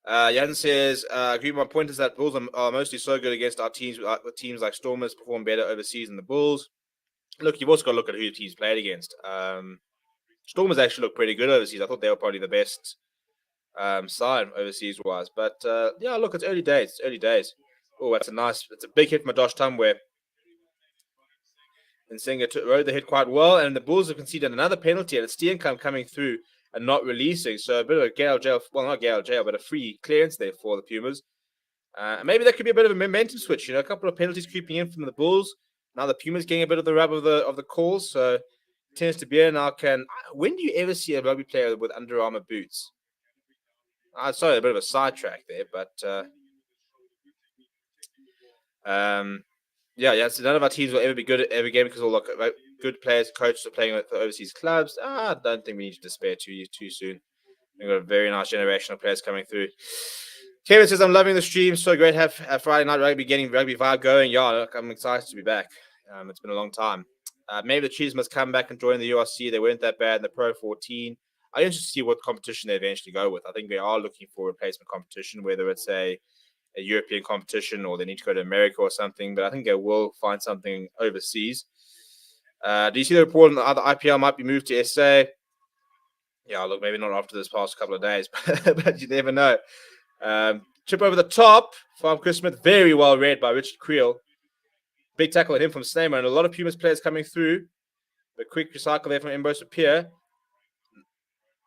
Jan says, agree. My point is that Bulls are mostly so good against our teams. With teams like Stormers perform better overseas than the Bulls. Look, you've also got to look at who the teams played against. Stormers actually look pretty good overseas. I thought they were probably the best side overseas-wise. But, look, it's early days. It's early days. Oh, it's a big hit from Josh Tumwe. And Singer rode the hit quite well. And the Bulls have conceded another penalty. And it's Steenkamp coming through and not releasing. So a bit of a Gale jail, well, not Gale jail, but a free clearance there for the Pumas. And maybe that could be a bit of a momentum switch. A couple of penalties creeping in from the Bulls. Now the Pumas getting a bit of the rub of the calls. So it tends to be now when do you ever see a rugby player with Under Armour boots? Sorry, a bit of a sidetrack there, but so none of our teams will ever be good at every game because all the good players, coaches are playing with the overseas clubs. I don't think we need to despair too soon. We've got a very nice generation of players coming through. Kevin says, I'm loving the stream. So great to have Friday Night Rugby, getting rugby vibe going. Yeah, look, I'm excited to be back. It's been a long time. Maybe the Chiefs must come back and join the URC. They weren't that bad in the Pro 14. I'm interested to see what competition they eventually go with. I think they are looking for replacement competition, whether it's a European competition or they need to go to America or something. But I think they will find something overseas. Do you see the report on the other IPL might be moved to SA? Yeah, look, maybe not after this past couple of days, but you never know. Chip over the top from Chris Smith. Very well read by Richard Creel. Big tackle at him from Sneyman. And a lot of Pumas players coming through. But quick recycle there from Ambrose Pierre.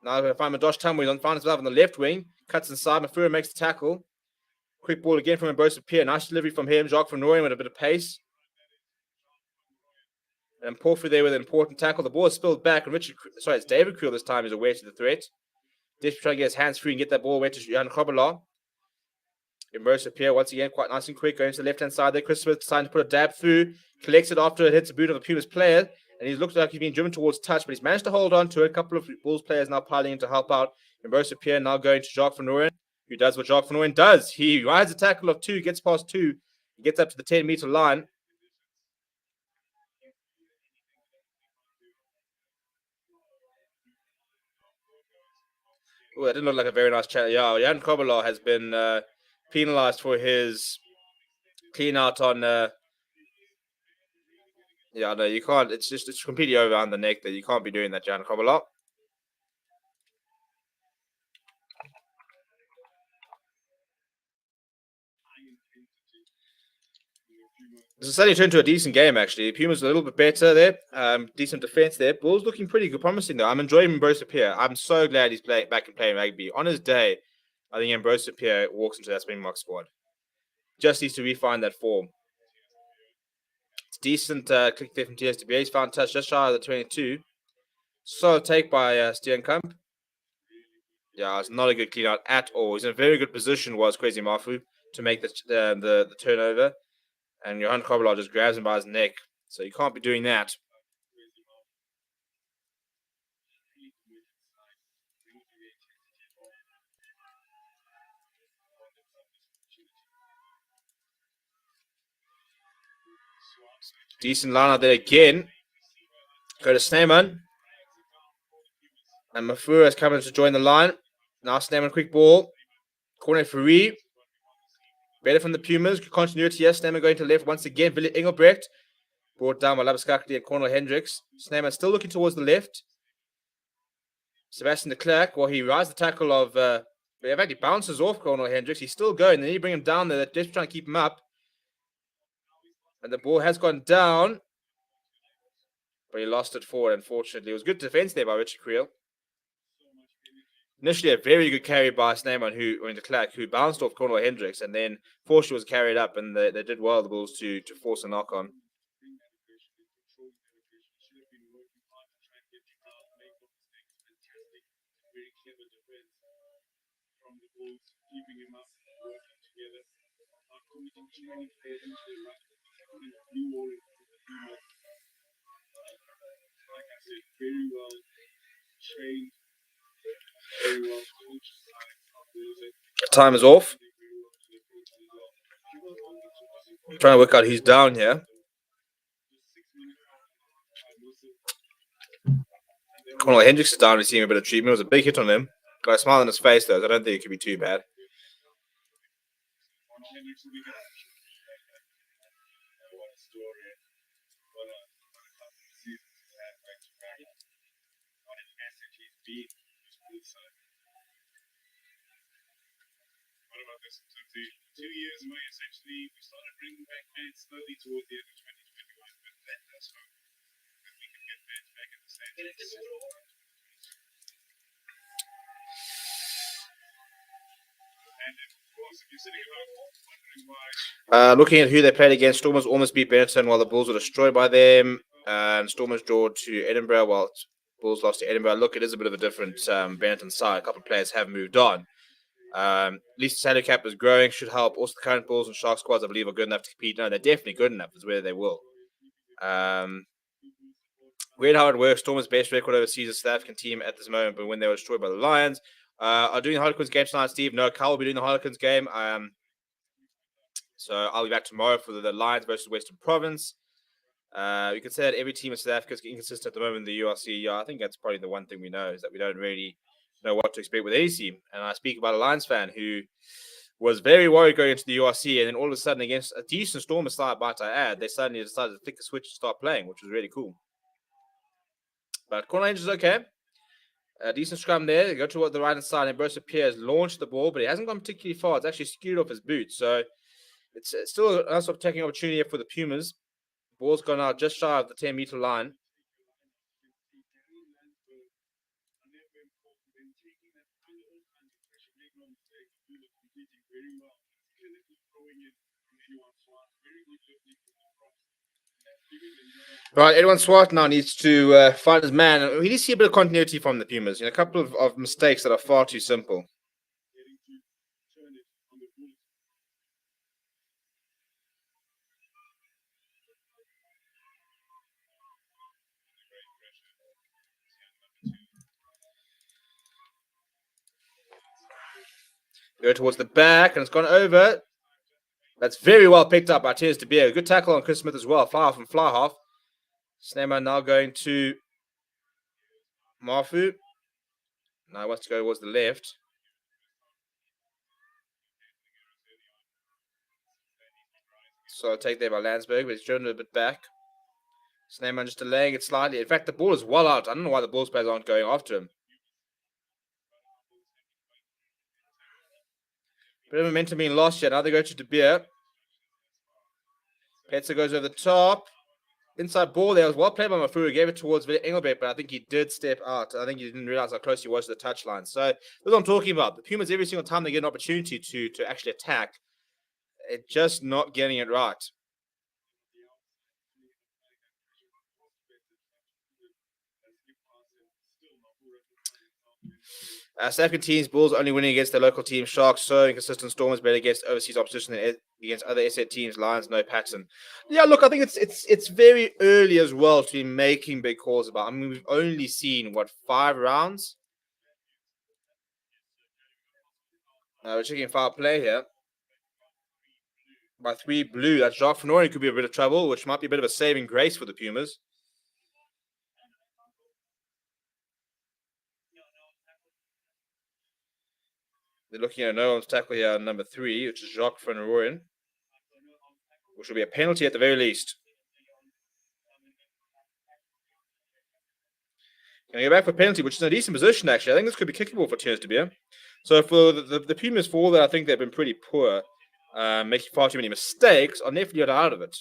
Now we're going to find Josh Tumwe. He's on finds himself on the left wing. Cuts inside. Mafura makes the tackle. Quick ball again from Ambrose Pierre. Nice delivery from him. Jacques Van Rooyen with a bit of pace. And Porphyry there with an important tackle. The ball is spilled back, and it's David Creel this time is aware to the threat. Desperately trying to get his hands free and get that ball away to Jan Kobala. Ambrose Pierre once again quite nice and quick, going to the left-hand side there. Chris Smith trying to put a dab through. Collects it after it hits a boot of the Pumas player. And he looks like he's been driven towards touch, but he's managed to hold on to it. A couple of Bulls players now piling in to help out. Ambrose Pierre now going to Jacques Van Rooyen, who does what Jacques Van Rooyen does. He rides a tackle of 2, gets past 2, gets up to the 10-meter line. Oh, that didn't look like a very nice challenge. Yeah, Jan Kobala has been penalized for his clean out on. Yeah, no, you can't. It's completely over on the neck there. You can't be doing that, Jan Kobala. This is suddenly turned to a decent game, actually. Pumas a little bit better there. Decent defense there. Bulls looking pretty good, promising, though. I'm enjoying Ambrose Pierre. I'm so glad he's back and playing rugby. On his day, I think Ambrose Pierre walks into that Springbok squad. Just needs to refine that form. It's decent click there from TSDB. He's found touch just shy of the 22. Solid take by Steenkamp. Yeah, it's not a good clean out at all. He's in a very good position, was Kwesi Mafu, to make the turnover. And Johan Kobala just grabs him by his neck. So you can't be doing that. Decent line out there again. Go to Sneeman. And Mafura has come in to join the line. Now Sneeman, quick ball. Corner for Ree. Better from the Pumas. Continuity, yes. Sneeman going to left once again. Billy Engelbrecht. Brought down by Labuschagne and Cornel Hendricks. Sneeman still looking towards the left. Sebastian de Klerk, he rides the tackle of... in fact, he bounces off Cornel Hendricks. He's still going. Then you bring him down there. They're just trying to keep him up. And the ball has gone down. But he lost it forward, unfortunately. It was good defense there by Richard Creel. Initially, a very good carry by Sneeman, de Klerk, who bounced off Cornel Hendricks, and then Forster was carried up, and they did well, the Bulls, to force a knock on. Time is off. I'm trying to work out who's down here. Cornel Hendricks is down, receiving a bit of treatment. It was a big hit on him. Got a smile on his face, though, so I don't think it could be too bad. Looking at who they played against, Stormers almost beat Benetton while the Bulls were destroyed by them. And Stormers draw to Edinburgh while Bulls lost to Edinburgh. Look, it is a bit of a different Benetton side. A couple of players have moved on. At least the salary cap is growing, should help. Also, the current Bulls and Shark squads, I believe, are good enough to compete. No, they're definitely good enough, is where they will. Weird how it works. Stormers' best record overseas is South African team at this moment, but when they were destroyed by the Lions. Are doing the Harlequins game tonight, Steve? No, Carl will be doing the Harlequins game. So I'll be back tomorrow for the Lions versus Western Province. You can say that every team in South Africa is inconsistent at the moment in the URC. Yeah, I think that's probably the one thing we know, is that we don't really know what to expect with any team. And I speak about a Lions fan who was very worried going into the URC, and then all of a sudden, against a decent Stormers side, might I add, they suddenly decided to flick a switch to start playing, which was really cool. But Cornel Hendricks is okay. A decent scrum there. They go to the right-hand side, and Ambrose Pierre has launched the ball, but he hasn't gone particularly far. It's actually skewed off his boot. So it's still a nice taking opportunity for the Pumas. Ball's gone out just shy of the 10-meter line. Right, Edwin Swart now needs to find his man. We need to see a bit of continuity from the Pumas. A couple of mistakes that are far too simple. Go towards the back, and it's gone over. That's very well picked up by Tears to be a good tackle on Chris Smith as well. Fly half and fly half. Sneyman now going to Mafu. Now he wants to go towards the left. So take there by Landsberg, but he's driven a bit back. Sneyman just delaying it slightly. In fact, the ball is well out. I don't know why the Bulls players aren't going after him. Bit of momentum being lost here. Now they go to De Beer. Petzer goes over the top. Inside ball there was well played by Mafuru. Gave it towards Engelbrecht, but I think he did step out. I think he didn't realize how close he was to the touchline. So that's what I'm talking about. The Pumas, every single time they get an opportunity to actually attack, it's just not getting it right. South African teams, Bulls only winning against their local team. Sharks so inconsistent. Stormers better against overseas opposition than against other SA teams. Lions no pattern. Yeah, look, I think it's very early as well to be making big calls about. I mean, we've only seen 5 rounds. We're checking foul play here. By 3 blue, that's Jacques Fenori could be a bit of trouble, which might be a bit of a saving grace for the Pumas. They're looking at no one's tackle here on number 3, which is Jacques Fenori, which will be a penalty at the very least. Going to go back for penalty, which is in a decent position, actually. I think this could be kickable for Tears to be. So for the Pumas, for all that, I think they've been pretty poor, making far too many mistakes, are definitely out of it.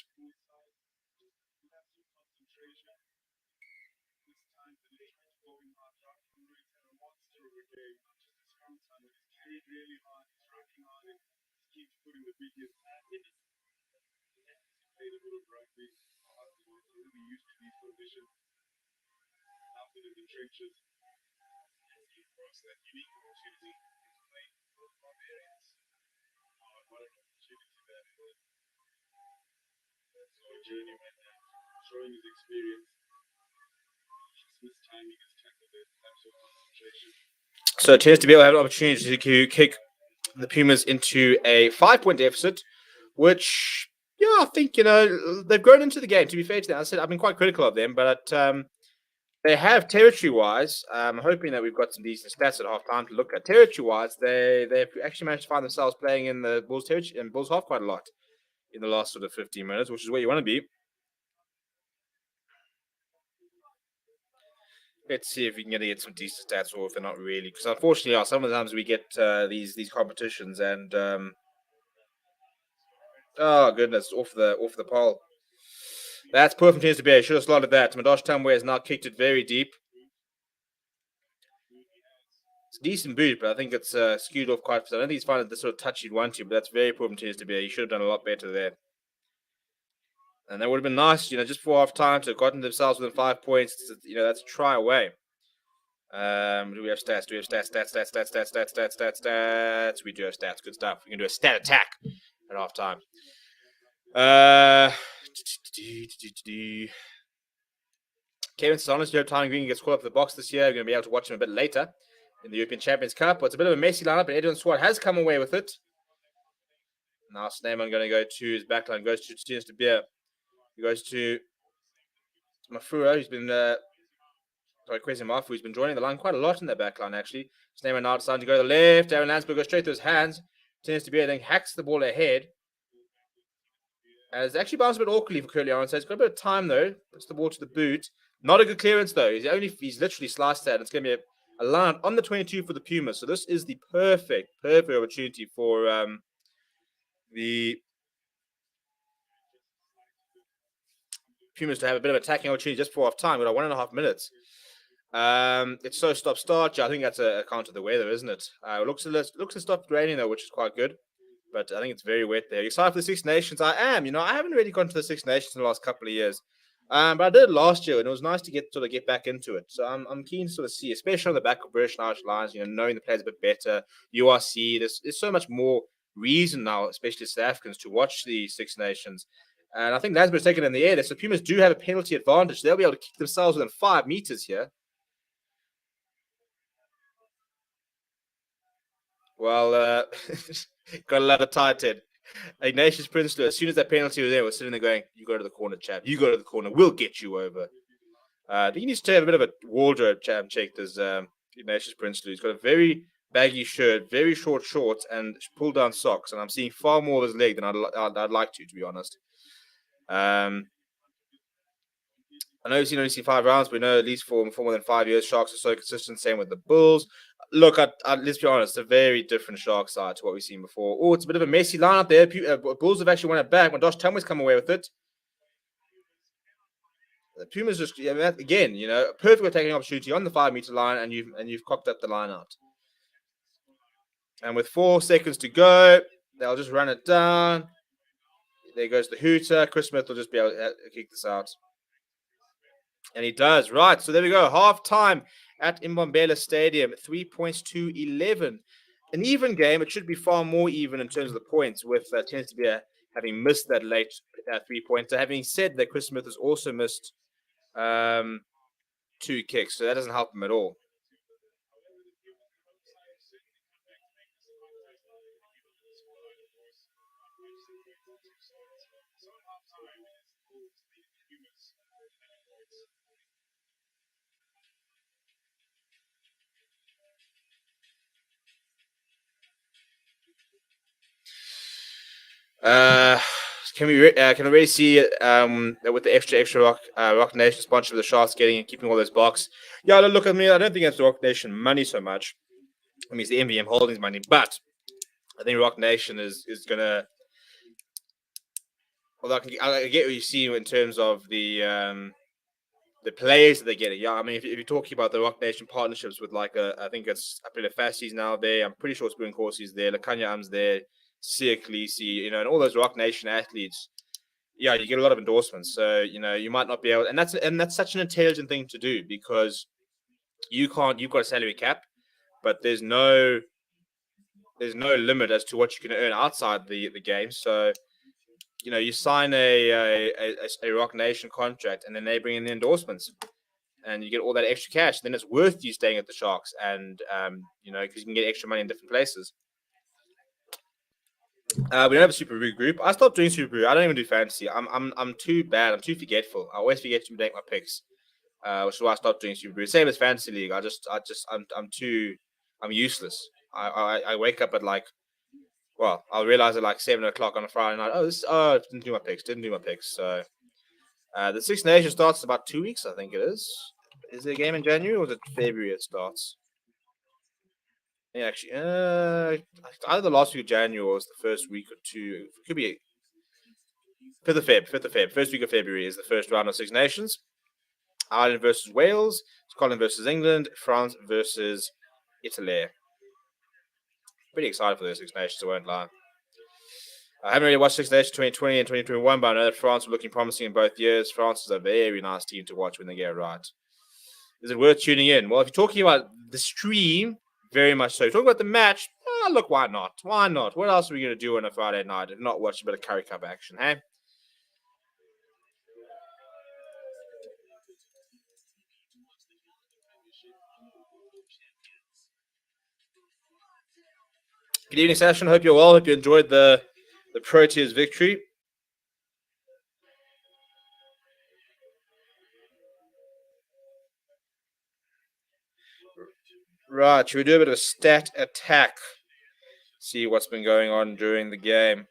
So Tears to be able to have an opportunity to kick the Pumas into a 5-point deficit, which, yeah, I think, they've grown into the game, to be fair to them. I said I've been quite critical of them, but they have territory-wise. I'm hoping that we've got some decent stats at half-time to look at. Territory-wise, they've actually managed to find themselves playing in the Bulls territory and Bulls half quite a lot in the last sort of 15 minutes, which is where you want to be. Let's see if we can get some decent stats, or if they're not really. Because unfortunately, some of the times we get these competitions, and oh goodness, off the pole. That's poor from Teams to be. Should have slotted that. Madosh Tamwe has now kicked it very deep. It's a decent boot, but I think it's skewed off quite. I don't think he's finding the sort of touch he'd want to, but that's very poor from Teams to be. He should have done a lot better there. And that would have been nice, just before half time to have gotten themselves within 5 points. That's a try away. Do we have stats? Do we have stats? Stats. We do have stats. Good stuff. We can do a stat attack at half time. Kevin Sonos, Tyron Green gets called up to the box this year. We're going to be able to watch him a bit later in the European Champions Cup. But it's a bit of a messy lineup, but Edwin Swart has come away with it. Now Sneyman going to go to his backline, goes to Tunes de Beer. He goes to Mafura, who's been Kwesi Mafu, who's been joining the line quite a lot in that backline, actually. Sneyman now deciding to go to the left. Aaron Landsberg goes straight to his hands. Tunes de Beer then hacks the ball ahead. It's actually bounced a bit awkwardly for Currie, so it's got a bit of time though. Puts the ball to the boot. Not a good clearance though. He's literally sliced that. It's going to be a line on the 22 for the Pumas. So this is the perfect opportunity for the Pumas to have a bit of attacking opportunity just before half time. We've got 1.5 minutes. It's so stop-start. I think that's a account of the weather, isn't it? It looks to stop raining though, which is quite good. But I think it's very wet there. Excited for the Six Nations? I am. I haven't really gone to the Six Nations in the last couple of years. But I did it last year, and it was nice to get back into it. So I'm keen to sort of see, especially on the back of British and Irish Lions, knowing the players a bit better. URC, there's so much more reason now, especially South Africans, to watch the Six Nations. And I think Lasber's taken in the air there. So Pumas do have a penalty advantage. They'll be able to kick themselves within 5 meters here. Well, got a lot of tight head. Ignatius Prinsloo, as soon as that penalty was there, was sitting there going, "You go to the corner, chap. You go to the corner. We'll get you over." He needs to have a bit of a wardrobe check. Does Ignatius Prinsloo? He's got a very baggy shirt, very short shorts, and pulled down socks. And I'm seeing far more of his leg than I'd like to be honest. I know you've only seen 5 rounds, but we know at least for more than 5 years, Sharks are so consistent. Same with the Bulls. Look, let's be honest, a very different Shark side to what we've seen before. Oh, it's a bit of a messy lineup there. Bulls have actually won it back when Josh Tumway's come away with it. The Pumas just again, perfect taking opportunity on the 5 meter line, and you've cocked up the line out. And with 4 seconds to go, they'll just run it down. There goes the hooter. Chris Smith will just be able to kick this out. And he does. Right. So there we go. Half time at Mbombela Stadium. 3 points to 11. An even game. It should be far more even in terms of the points, with tends to be having missed that late 3-pointer. Having said that, Chris Smith has also missed 2 kicks. So that doesn't help him at all. Can we already see with the extra Rock Nation sponsorship the Sharks getting and keeping all those bucks? Yeah, look, I mean, I don't think it's Rock Nation money so much. I mean, it's the MVM Holdings money, but I think Rock Nation is gonna. Well, I get what you see in terms of the players that they're getting. Yeah, I mean, if you're talking about the Rock Nation partnerships with I think it's Aprile Fassi's now there. I'm pretty sure Spoon Corsey's there. Lakanya Am's there. Sia Khaleesi, and all those Rock Nation athletes. Yeah, you get a lot of endorsements. So you might not be able, and that's such an intelligent thing to do, because you can't. You've got a salary cap, but there's no limit as to what you can earn outside the game. So you sign a Rock Nation contract, and then they bring in the endorsements, and you get all that extra cash. Then it's worth you staying at the Sharks, and because you can get extra money in different places. We don't have a Super Rugby group. I stopped doing Super Rugby. I don't even do fantasy. I'm too bad. I'm too forgetful. I always forget to make my picks, which is why I stopped doing Super Rugby. Same as fantasy league. I'm useless. I wake up at I'll realize at 7 o'clock on a Friday night. Didn't do my picks. So the Six Nations starts in about 2 weeks, I think it is. Is there a game in January, or is it February it starts? Yeah, actually, either the last week of January or the first week or two. It could be 5th of Feb. First week of February is the first round of Six Nations. Ireland versus Wales, Scotland versus England, France versus Italy. Pretty excited for those Six Nations, I won't lie. I haven't really watched Six Nations 2020 and 2021, but I know that France were looking promising in both years. France is a very nice team to watch when they get it right. Is it worth tuning in? Well, if you're talking about the stream, very much so. Talking about the match, look, why not? Why not? What else are we going to do on a Friday night if not watch a bit of Currie Cup action, hey? Good evening, Sasha. Hope you're well. Hope you enjoyed the Proteas victory. Right, should we do a bit of a stat attack? See what's been going on during the game.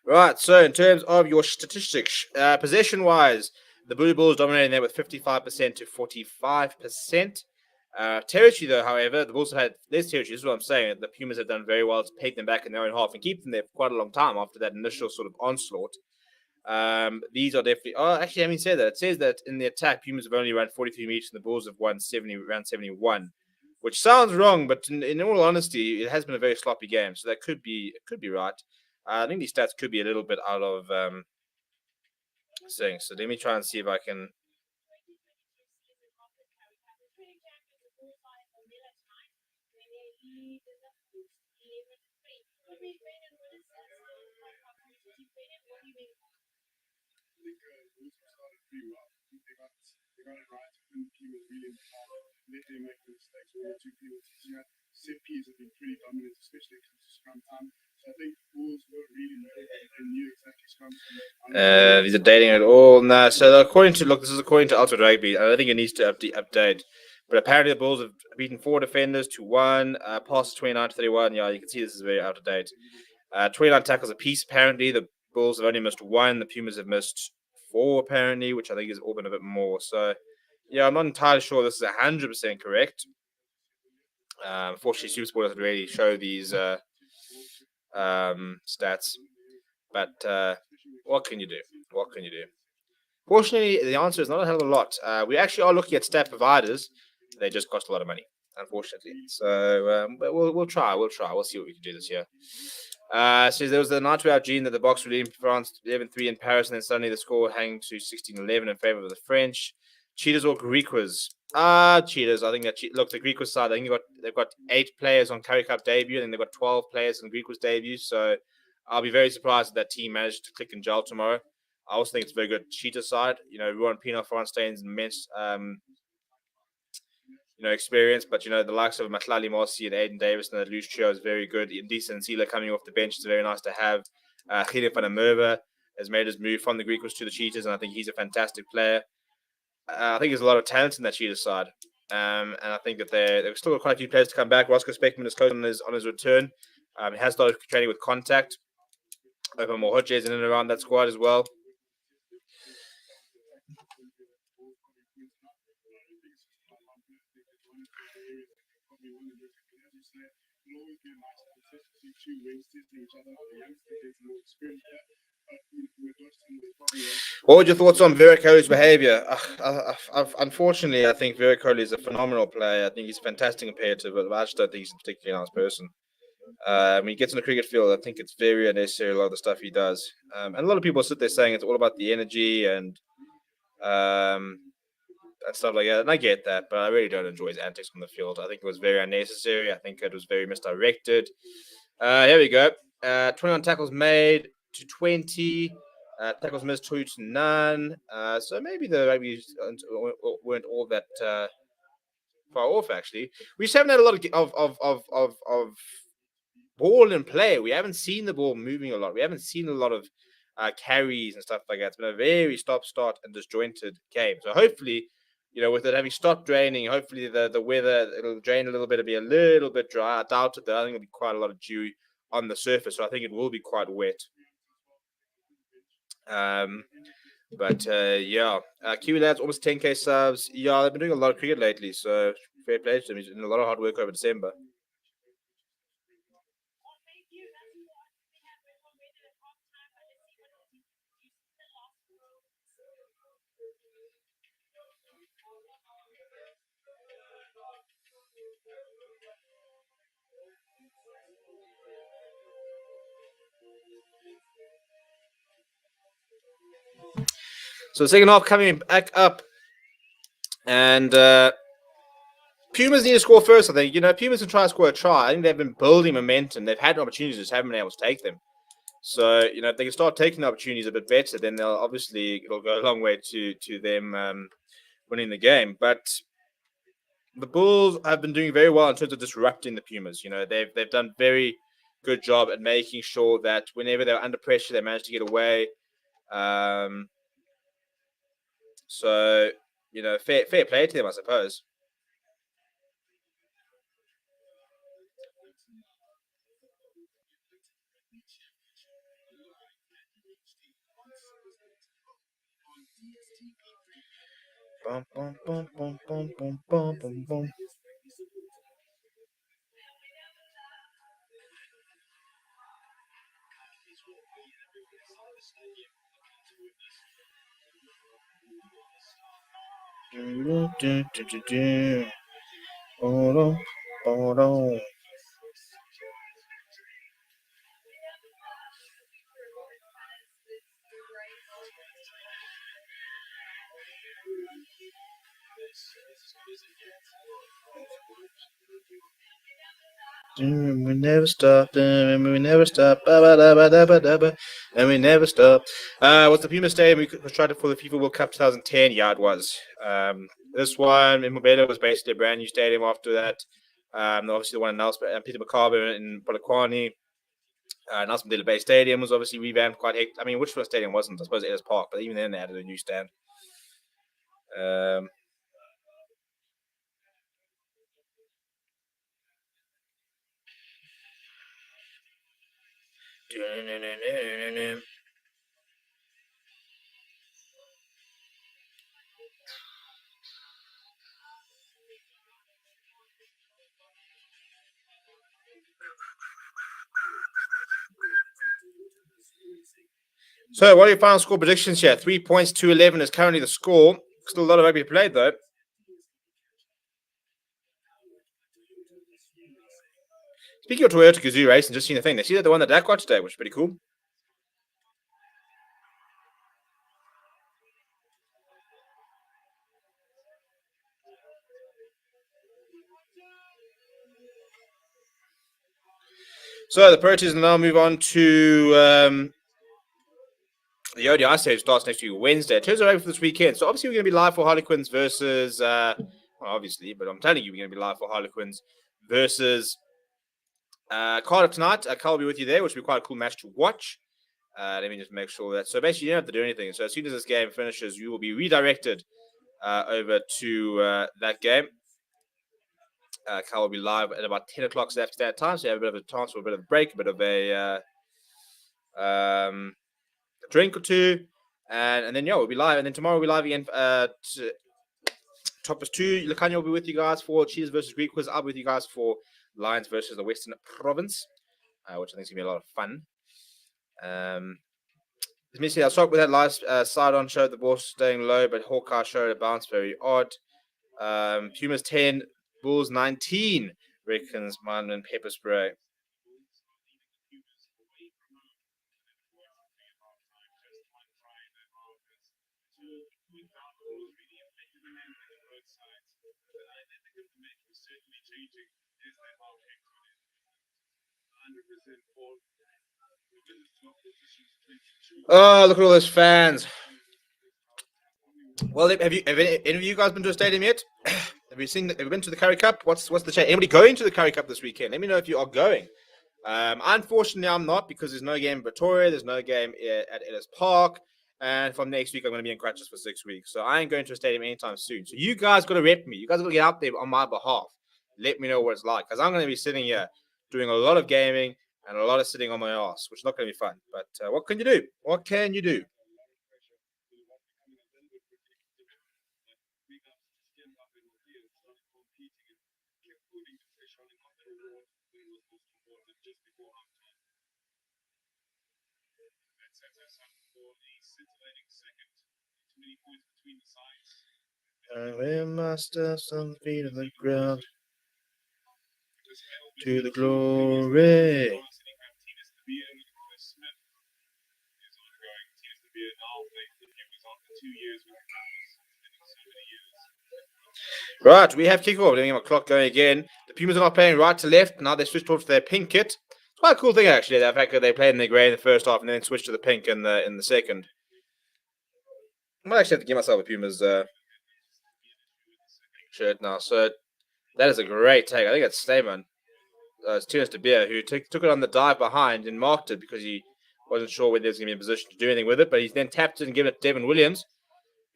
Right, so in terms of your statistics, possession-wise, the Blue Bulls dominating there with 55% to 45%. Territory, though, however, the Bulls have had less territory. This is what I'm saying. The Pumas have done very well to take them back in their own half and keep them there for quite a long time after that initial sort of onslaught. These are definitely. Oh, actually, having said that, it says that in the attack, Pumas have only run 43 meters and the Bulls have won around 71. which sounds wrong, but in all honesty, it has been a very sloppy game. So that could be right. I think these stats could be a little bit out of sync. So let me try and see if I can. These are dating at all. Nah, so according to this is according to Ultimate Rugby. I don't think it needs to update. But apparently the Bulls have beaten 4 defenders to 1, passes 29 to 31. Yeah, you can see this is very out of date. 29 tackles apiece. Apparently the Bulls have only missed 1. The Pumas have missed 4 apparently, which I think is all been a bit more. So yeah, I'm not entirely sure this is 100% correct. Unfortunately, Supersport doesn't really show these stats. But what can you do? What can you do? Fortunately, the answer is not a hell of a lot. We actually are looking at stat providers. They just cost a lot of money, unfortunately. So, but we'll try. We'll try. We'll see what we can do this year. So there was the 9-2 gene that the box redeemed France 11-3 in Paris, and then suddenly the score hanged to 16-11 in favor of the French. Cheetahs or Griquas? Cheetahs. I think that look, the Griquas side. I think they've got 8 players on Currie Cup debut, and they've got 12 players on Griquas debut. So I'll be very surprised if that team managed to click and gel tomorrow. I also think it's a very good Cheetah side. You know, Ruan Pino, Florence Staines, immense experience, but the likes of Matlali Mosi and Aiden Davis and the loose trio is very good. Decent Sela coming off the bench is very nice to have. Gide van der Merwe has made his move from the Griquas to the Cheetahs, and I think he's a fantastic player. I think there's a lot of talent in that Cheetah side, and I think that they've still got quite a few players to come back. Roscoe Speckman is close on his return. He has started training with contact. Open more Hodges in and around that squad as well. What were your thoughts on Vera Kohli's behaviour? Unfortunately, I think Vera Kohli is a phenomenal player. I think he's a fantastic competitor, but I just don't think he's a particularly nice person. When he gets in the cricket field, I think it's very unnecessary, a lot of the stuff he does. And a lot of people sit there saying it's all about the energy and stuff like that. And I get that, but I really don't enjoy his antics on the field. I think it was very unnecessary. I think it was very misdirected. Here we go. 21 tackles made to 20. Tackles missed 2 to none. So maybe the rugby weren't all that far off. Actually, we just haven't had a lot of ball in play. We haven't seen the ball moving a lot. We haven't seen a lot of carries and stuff like that. It's been a very stop-start and disjointed game. So hopefully, with it having stopped draining, hopefully the weather it'll drain a little bit. It'll be a little bit dry. I doubt it. Though. I think it'll be quite a lot of dew on the surface, so I think it will be quite wet. But yeah, Kiwi lads almost 10k subs. Yeah, they've been doing a lot of cricket lately, so fair play to them. He's doing a lot of hard work over December. So the second half coming back up, and Pumas need to score first. I think Pumas can try to score a try. I think they've been building momentum. They've had opportunities, just haven't been able to take them. So if they can start taking the opportunities a bit better, then it'll go a long way to them winning the game. But the Bulls have been doing very well in terms of disrupting the Pumas. They've done very good job at making sure that whenever they're under pressure, they manage to get away. So fair play to them, I suppose. Bum, bum, bum, bum, bum, bum, bum, bum, bum. And we never stop, and we never stop, and we never stop. What's the Pumas Stadium we constructed for the FIFA World Cup 2010? Yeah, it was. This one in Mobile was basically a brand new stadium after that. Obviously, the one in Peter McCarver in Polokwane. Nelson Mandela Bay Stadium was obviously revamped quite. I mean, which one stadium wasn't? I suppose Ellis Park, but even then they added a new stand. So, what are your final score predictions here? 3 points to 11 is currently the score. Still a lot of rugby played, though. Speaking of Toyota Gazoo racing, just seen the thing. They see that the one that Dak got today, which is pretty cool. So the Proteas now move on to the ODI stage starts next week, Wednesday. It turns out for this weekend. So obviously we're going to be live for Harlequins versus, well, obviously, but I'm telling you we're going to be live for Harlequins versus Cardiff tonight. Carl will be with you there, which will be quite a cool match to watch. Let me just make sure that. So basically, you don't have to do anything. So as soon as this game finishes, you will be redirected over to that game. Carl will be live at about 10 o'clock South African Standard Time, so you have a bit of a chance for a bit of a break, a bit of a drink or two, and then we'll be live. And then tomorrow we'll be live again. Toppers 2, Lacania will be with you guys for Cheetahs versus Greek Quiz. I'll be with you guys for Lions versus the Western Province, which I think is going to be a lot of fun. Let me see. I'll start with that last side-on show. The ball staying low, but Hawkeye showed a bounce very odd. Pumas 10, Bulls 19, reckons Man and Pepper Spray. Oh, look at all those fans. Well, have any of you guys been to a stadium yet? Have you been to the Currie Cup? What's the chat? Anybody going to the Currie Cup this weekend? Let me know if you are going. Unfortunately, I'm not because there's no game in Pretoria. There's no game at Ellis Park. And from next week, I'm going to be in Crutches for 6 weeks. So I ain't going to a stadium anytime soon. So you guys got to rep me. You guys got to get out there on my behalf. Let me know what it's like. Because I'm going to be sitting here doing a lot of gaming and a lot of sitting on my ass, which is not going to be fun. But what can you do? What can you do? We must have some feet on the ground to the glory. Right, we have kickoff. Let me get my clock going again. The Pumas are not playing right to left. Now they switched off to their pink kit. It's quite a cool thing actually. The fact that they played in their grey in the first half and then switched to the pink in the second. I might actually have to give myself a Pumas shirt now. So that is a great take. I think it's Stamen. It's Tunis De Beer who took it on the dive behind and marked it because he wasn't sure whether he was going to be in a position to do anything with it. But he's then tapped it and given it to Devin Williams,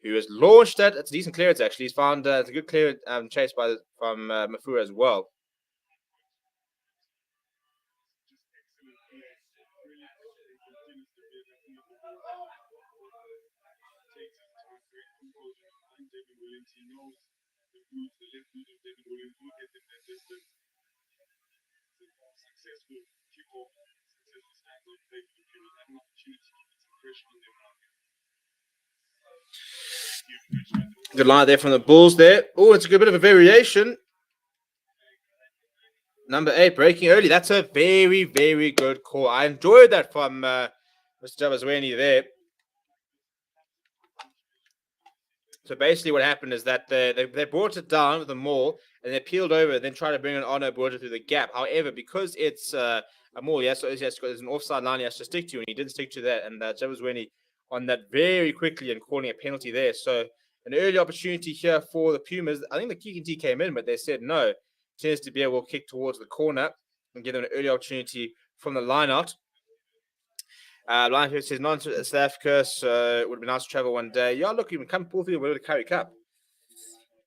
who has launched it. It's a decent clearance actually. He's found it's a good clearance chase from Mafura as well. Good line there from the Bulls there. Oh, it's a good bit of a variation. Number 8, breaking early. That's a very, very good call. I enjoyed that from Mr. Jabazweni there. So basically what happened is that they brought it down with the maul and they peeled over and then tried to bring an Ono border through the gap. However, because it's a maul, yes, so there's an offside line he has to stick to, and he didn't stick to that. And Jabazweni on that very quickly and calling a penalty there. So an early opportunity here for the Pumas. I think the kick and T came in, but they said no. Tends to be able to kick towards the corner and give them an early opportunity from the line out. Line here says non South Africa, so it would be nice to travel one day. Yeah, look, you can come pull through the Currie Cup.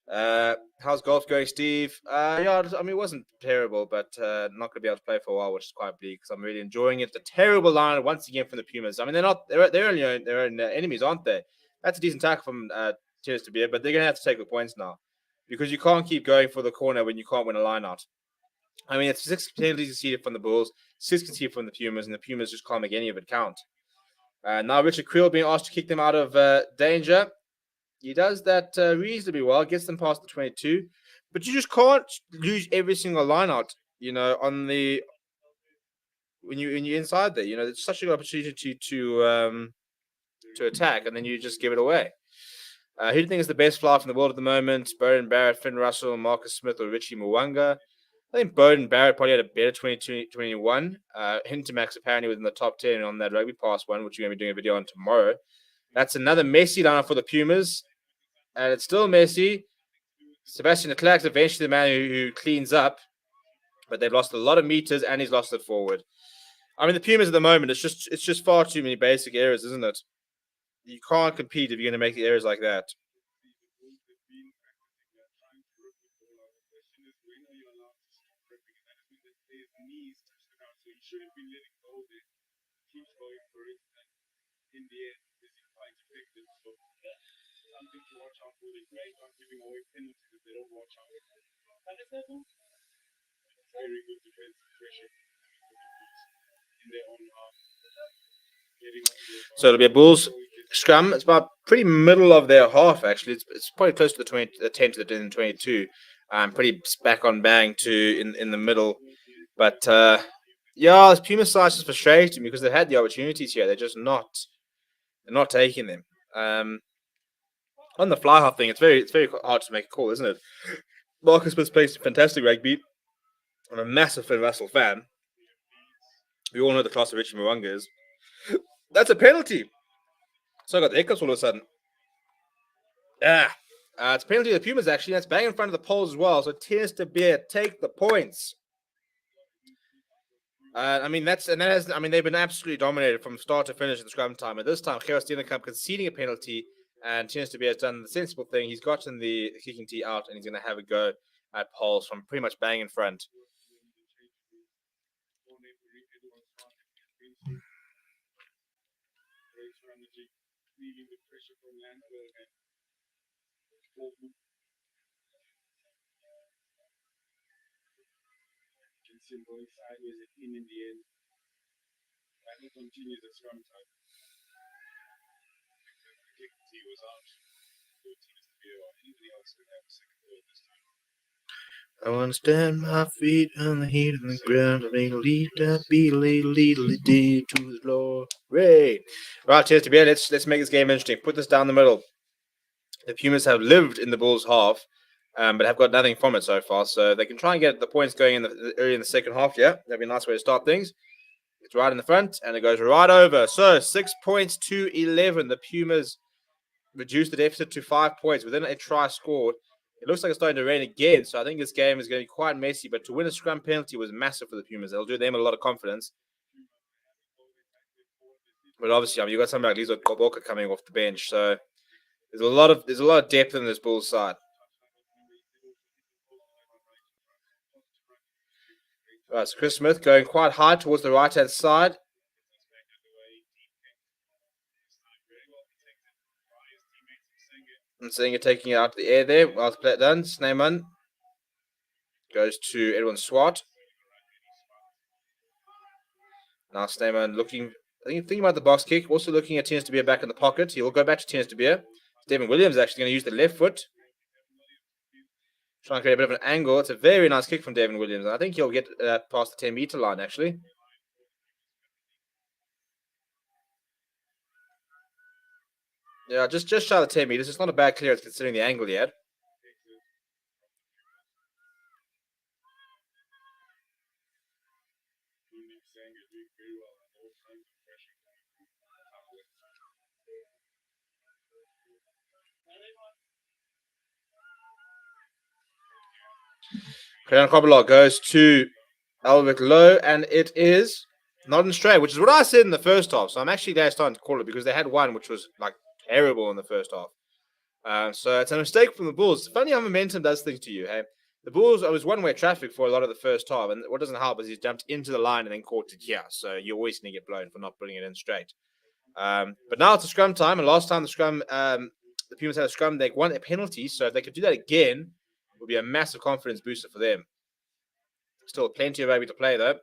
How's golf going, Steve? Yeah, I mean, it wasn't terrible, but not going to be able to play for a while, which is quite bleak because I'm really enjoying it. The terrible line once again from the Pumas. I mean, they're only their own enemies, aren't they? That's a decent tackle from Tennis to Beer, but they're going to have to take the points now because you can't keep going for the corner when you can't win a line out. I mean, it's 6 penalties conceded from the Bulls, 6 conceded from the Pumas, and the Pumas just can't make any of it count. Now Richard Creel being asked to kick them out of danger. He does that reasonably well, gets them past the 22, but you just can't lose every single line out. You know, on the when you're inside there, you know, it's such a good opportunity to attack, and then you just give it away. Who do you think is the best flyer from the world at the moment? Bowden Barrett, Finn Russell, Marcus Smith, or Richie Mwanga? I think Bowden Barrett probably had a better 2021. Hintermax apparently was in the top 10 on that Rugby Pass one, which we're going to be doing a video on tomorrow. That's another messy lineup for the Pumas. And it's still messy. Sebastian de Klerk's eventually the man who cleans up. But they've lost a lot of meters and he's lost it forward. I mean, the Pumas at the moment, it's just far too many basic errors, isn't it? You can't compete if you're going to make the errors like that. So it'll be a Bulls scrum. It's about pretty middle of their half, actually. It's probably close to the 10 to the 22. Pretty back on bang in the middle. But yeah, this Puma side is frustrating because they've had the opportunities here. They're just not taking them. On the fly half thing, it's very hard to make a call, isn't it? Marcus Smith plays fantastic rugby. I'm a massive Finn Russell fan. We all know the class of Richie Mwanga is. That's a penalty. So I got the hiccups all of a sudden. It's a penalty to the Pumas, actually. That's bang in front of the poles as well. So Tennis to Beer take the points. I mean, they've been absolutely dominated from start to finish in the scrum time. At this time, Gerard Steenkamp conceding a penalty, and Tennis to Beer has done the sensible thing. He's gotten the kicking tee out, and he's going to have a go at poles from pretty much bang in front. Going sideways in the end. I will continue the scrum time. He was out. Anybody else would have a second goal this time. I want to stand my feet on the heat of the ground and lead that lead to the floor. Ray. Right, cheers to be. Let's make this game interesting. Put this down the middle. The Pumas have lived in the Bulls' half. But have got nothing from it so far, so they can try and get the points going early in the second half. Yeah, that'd be a nice way to start things. It's right in the front, and it goes right over. So 6 points to 11. The Pumas reduce the deficit to 5 points within a try scored. It looks like it's starting to rain again, so I think this game is going to be quite messy. But to win a scrum penalty was massive for the Pumas. It'll do them a lot of confidence. But obviously, I mean, you've got somebody like Lizo Koboka coming off the bench, so there's a lot of depth in this Bulls side. Right, so Chris Smith going quite high towards the right-hand side. And seeing it taking it out of the air there. Well play it done. Snyman goes to Edwin Swart. Now Snyman thinking about the box kick. Also looking at Tennis to Beer back in the pocket. He will go back to Tennis to Beer. Stephen Williams actually going to use the left foot. Trying to create a bit of an angle. It's a very nice kick from Devin Williams. I think he'll get past the 10-meter line, actually. Yeah, just shy of the 10 meters. It's not a bad clearance considering the angle he had. Cleon Kobalov goes to Albert Low, and it is not in straight, which is what I said in the first half. So I'm actually glad starting to call it because they had one which was like terrible in the first half. So it's a mistake from the Bulls. It's funny how momentum does things to you. Hey, the Bulls, it was one-way traffic for a lot of the first half, and what doesn't help is he's jumped into the line and then caught it here. So you're always going to get blown for not putting it in straight. But now it's a scrum time, and last time the Pumas had a scrum, they won a penalty. So if they could do that again, it would be a massive confidence booster for them. Still plenty of rugby to play, though.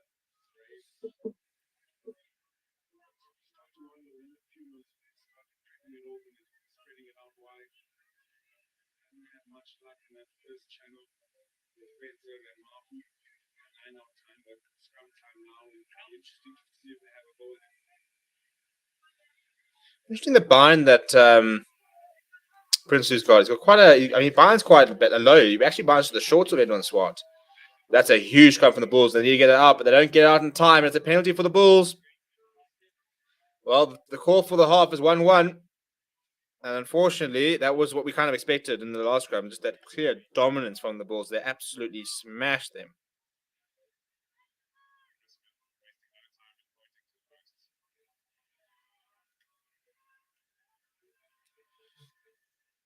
Interesting the bind that Prince has got. He's got quite a. I mean, he binds quite a bit low. He actually binds to the shorts of Edwin Swart. That's a huge scrum from the Bulls. They need to get it out, but they don't get it out in time. It's a penalty for the Bulls. Well, the call for the half is 1-1. And unfortunately, that was what we kind of expected in the last scrum. Just that clear dominance from the Bulls. They absolutely smashed them.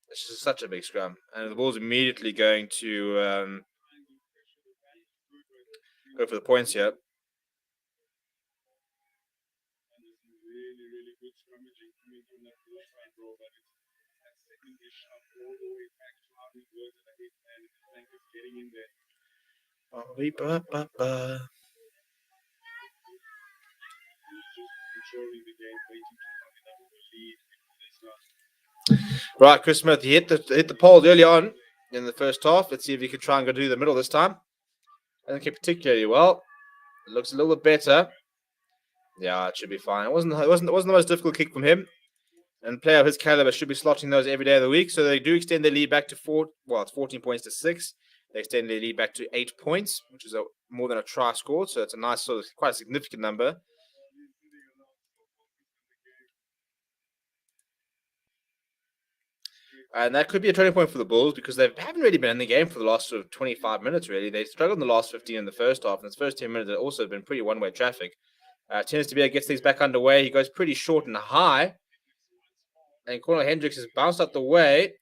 This is such a big scrum. And the Bulls immediately going to go for the points here. Right, Chris Smith, he hit the pole early on in the first half. Let's see if he can try and go do the middle this time. I think particularly well. It looks a little bit better. Yeah, it should be fine. It wasn't the most difficult kick from him. And a player of his caliber should be slotting those every day of the week. So they do extend their lead back to it's 14 points to 6. They extend their lead back to 8 points, which is more than a try scored. So it's a nice sort of quite a significant number. And that could be a turning point for the Bulls because they haven't really been in the game for the last sort of 25 minutes, really. They struggled in the last 15 in the first half. And the first 10 minutes have also been pretty one-way traffic. Tennis to be gets things back underway. He goes pretty short and high. And Cornel Hendricks has bounced out the way.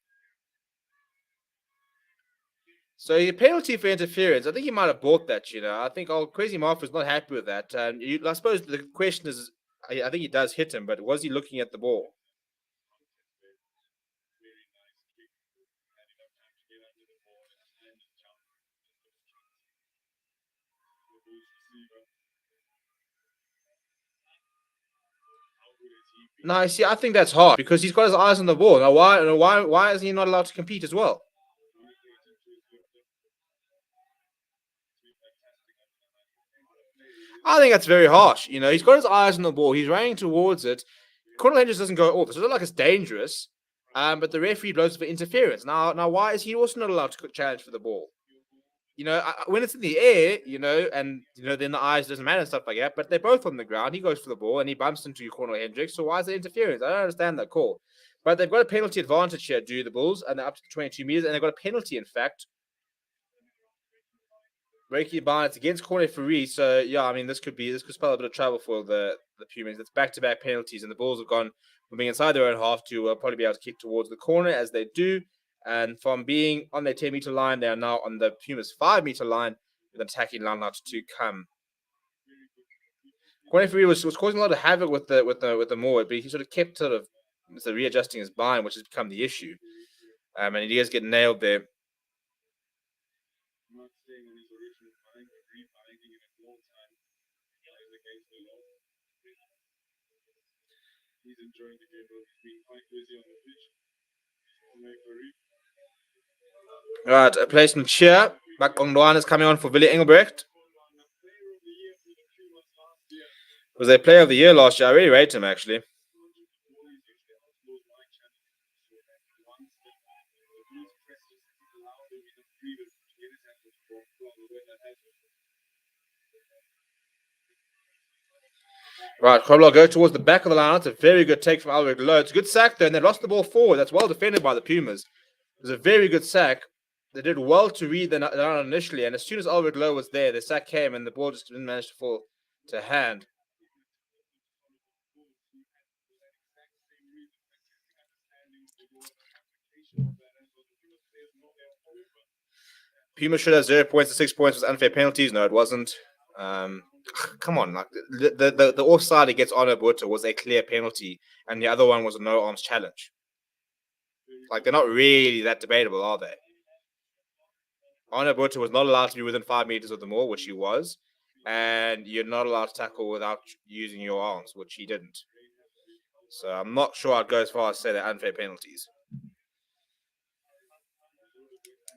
So a penalty for interference. I think he might have bought that, I think Crazy Marf was not happy with that. I suppose the question is, I think he does hit him, but was he looking at the ball? No, see, I think that's hard because he's got his eyes on the ball. Now, why is he not allowed to compete as well? I think that's very harsh. He's got his eyes on the ball. He's running towards it. Cornel Hendricks doesn't go off. It's not like it's dangerous, but the referee blows for interference. Now, why is he also not allowed to challenge for the ball? When it's in the air, and then the eyes doesn't matter and stuff like that. But they're both on the ground. He goes for the ball and he bumps into Cornel Hendricks. So why is there interference? I don't understand that call. But they've got a penalty advantage here, the Bulls, and they're up to 22 meters, and they've got a penalty, in fact. Breaking by, it's against Cornet Free. So yeah, I mean this could spell a bit of trouble for the Pumas. It's back-to-back penalties, and the Bulls have gone from being inside their own half to probably be able to kick towards the corner as they do. And from being on their 10-meter line, they are now on the Pumas 5-meter line with an attacking line out to come. Cornet Free was causing a lot of havoc with the Moor, but he sort of kept readjusting his bind, which has become the issue. And he does get nailed there. Right, a placement cheer. Makongdoan is coming on for Willie Engelbrecht. Was a player of the year last year. I really rate him, actually. Right, Cromwell go towards the back of the line. It's a very good take from Albert Lowe. It's a good sack there, and they lost the ball forward. That's well defended by the Pumas. It was a very good sack. They did well to read the line initially, and as soon as Albert Lowe was there, the sack came, and the ball just didn't manage to fall to hand. Puma should have 0 points and 6 points was unfair penalties. No, it wasn't. Come on, like the offside against Arno Butter was a clear penalty, and the other one was a no arms challenge. Like they're not really that debatable, are they? Arno Butter was not allowed to be within 5 meters of the ball, which he was, and you're not allowed to tackle without using your arms, which he didn't. So I'm not sure I'd go as far as say they're unfair penalties.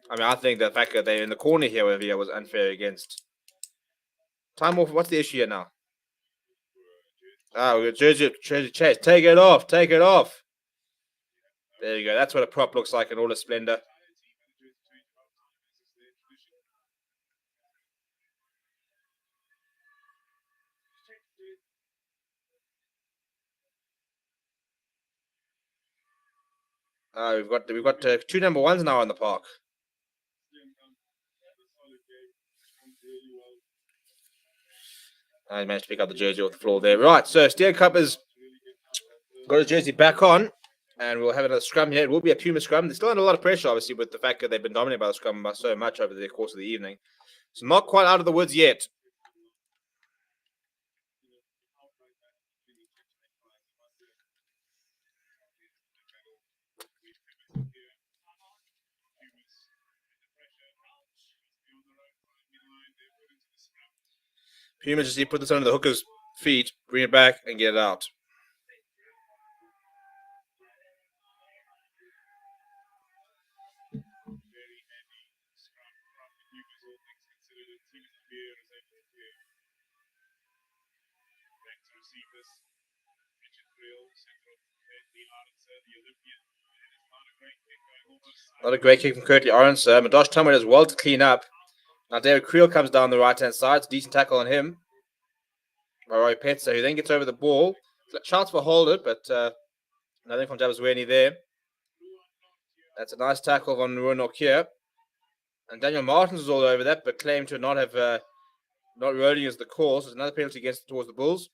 I mean, I think the fact that they're in the corner here was unfair against. Time off. What's the issue here now? Oh, we got jersey chase. Take it off. Take it off. There you go. That's what a prop looks like in all its splendor. We've got 2 number ones now in the park. I managed to pick up the jersey off the floor there. Right, so Steer Cup has got his jersey back on, and we'll have another scrum here. It will be a Puma scrum. There's still under a lot of pressure, obviously, with the fact that they've been dominated by the scrum by so much over the course of the evening. So not quite out of the woods yet. Puma just need to put this under the hooker's feet, bring it back, and get it out. Not a great kick from Currie Orange. Madosh Tummer does well to clean up. Now David Creel comes down the right-hand side. It's a decent tackle on him by Roy Petzer, who then gets over the ball. Shouts for hold it, but nothing from Jabazweni there. That's a nice tackle on Ruinok here. And Daniel Martins is all over that, but claimed to not have not rolling as the call. So it's another penalty towards the Bulls.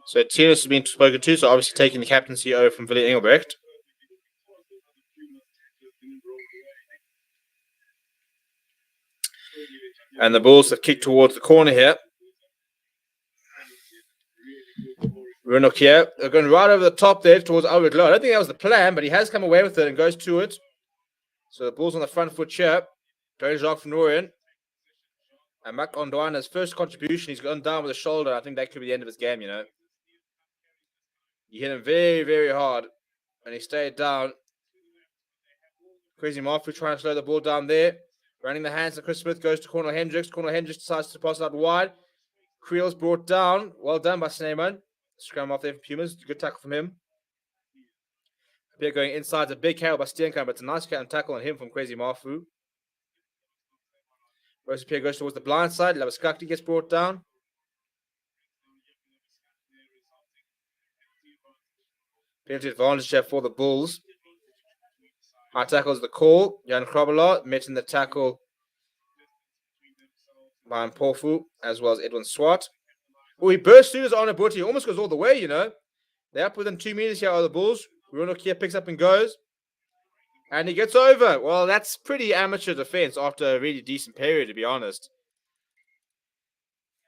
So Tienes has been spoken to, so obviously taking the captaincy over from Willie Engelbrecht. And the Bulls have kicked towards the corner here. Runok here. They're going right over the top there towards Albert Lowe. I don't think that was the plan, but he has come away with it and goes to it. So the Bulls on the front foot here. Tony Jacques van Rooyen. And Mac Ondwana's first contribution, he's gone down with a shoulder. I think that could be the end of his game, you know. He hit him very, very hard. And he stayed down. Crazy Marfu trying to slow the ball down there. Running the hands of Chris Smith goes to Cornel Hendricks. Cornel Hendricks decides to pass it out wide. Creel's brought down. Well done by Sneeman. Scrum off there for Pumas. Good tackle from him. Pierre going inside. It's a big carry by Steenkamp, but it's a nice tackle on him from Crazy Marfu. Rose Pierre goes towards the blind side. Labaskakti gets brought down. Penalty advantage here for the Bulls. High tackle is the call. Jan Krabala met in the tackle by Mpofu as well as Edwin Swart. Oh, he burst through his Arno Butter. He almost goes all the way, you know. They're up within 2 meters here are the Bulls. Runok here picks up and goes. And he gets over. Well, that's pretty amateur defense after a really decent period, to be honest.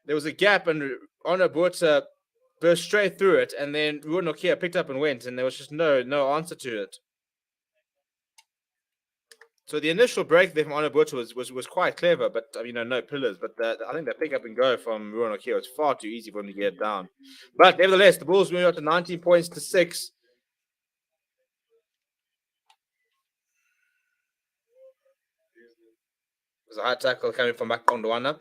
there was a gap, and Honor Buerta burst straight through it, and then Ruan Nokia picked up and went, and there was just no answer to it. So the initial break there from Honor Buerta was quite clever, but no pillars. But I think that pick up and go from Ruan Nokia was far too easy for him to get it down. But nevertheless, the Bulls moved up to 19 points to 6. There's a high tackle coming from Makondwana.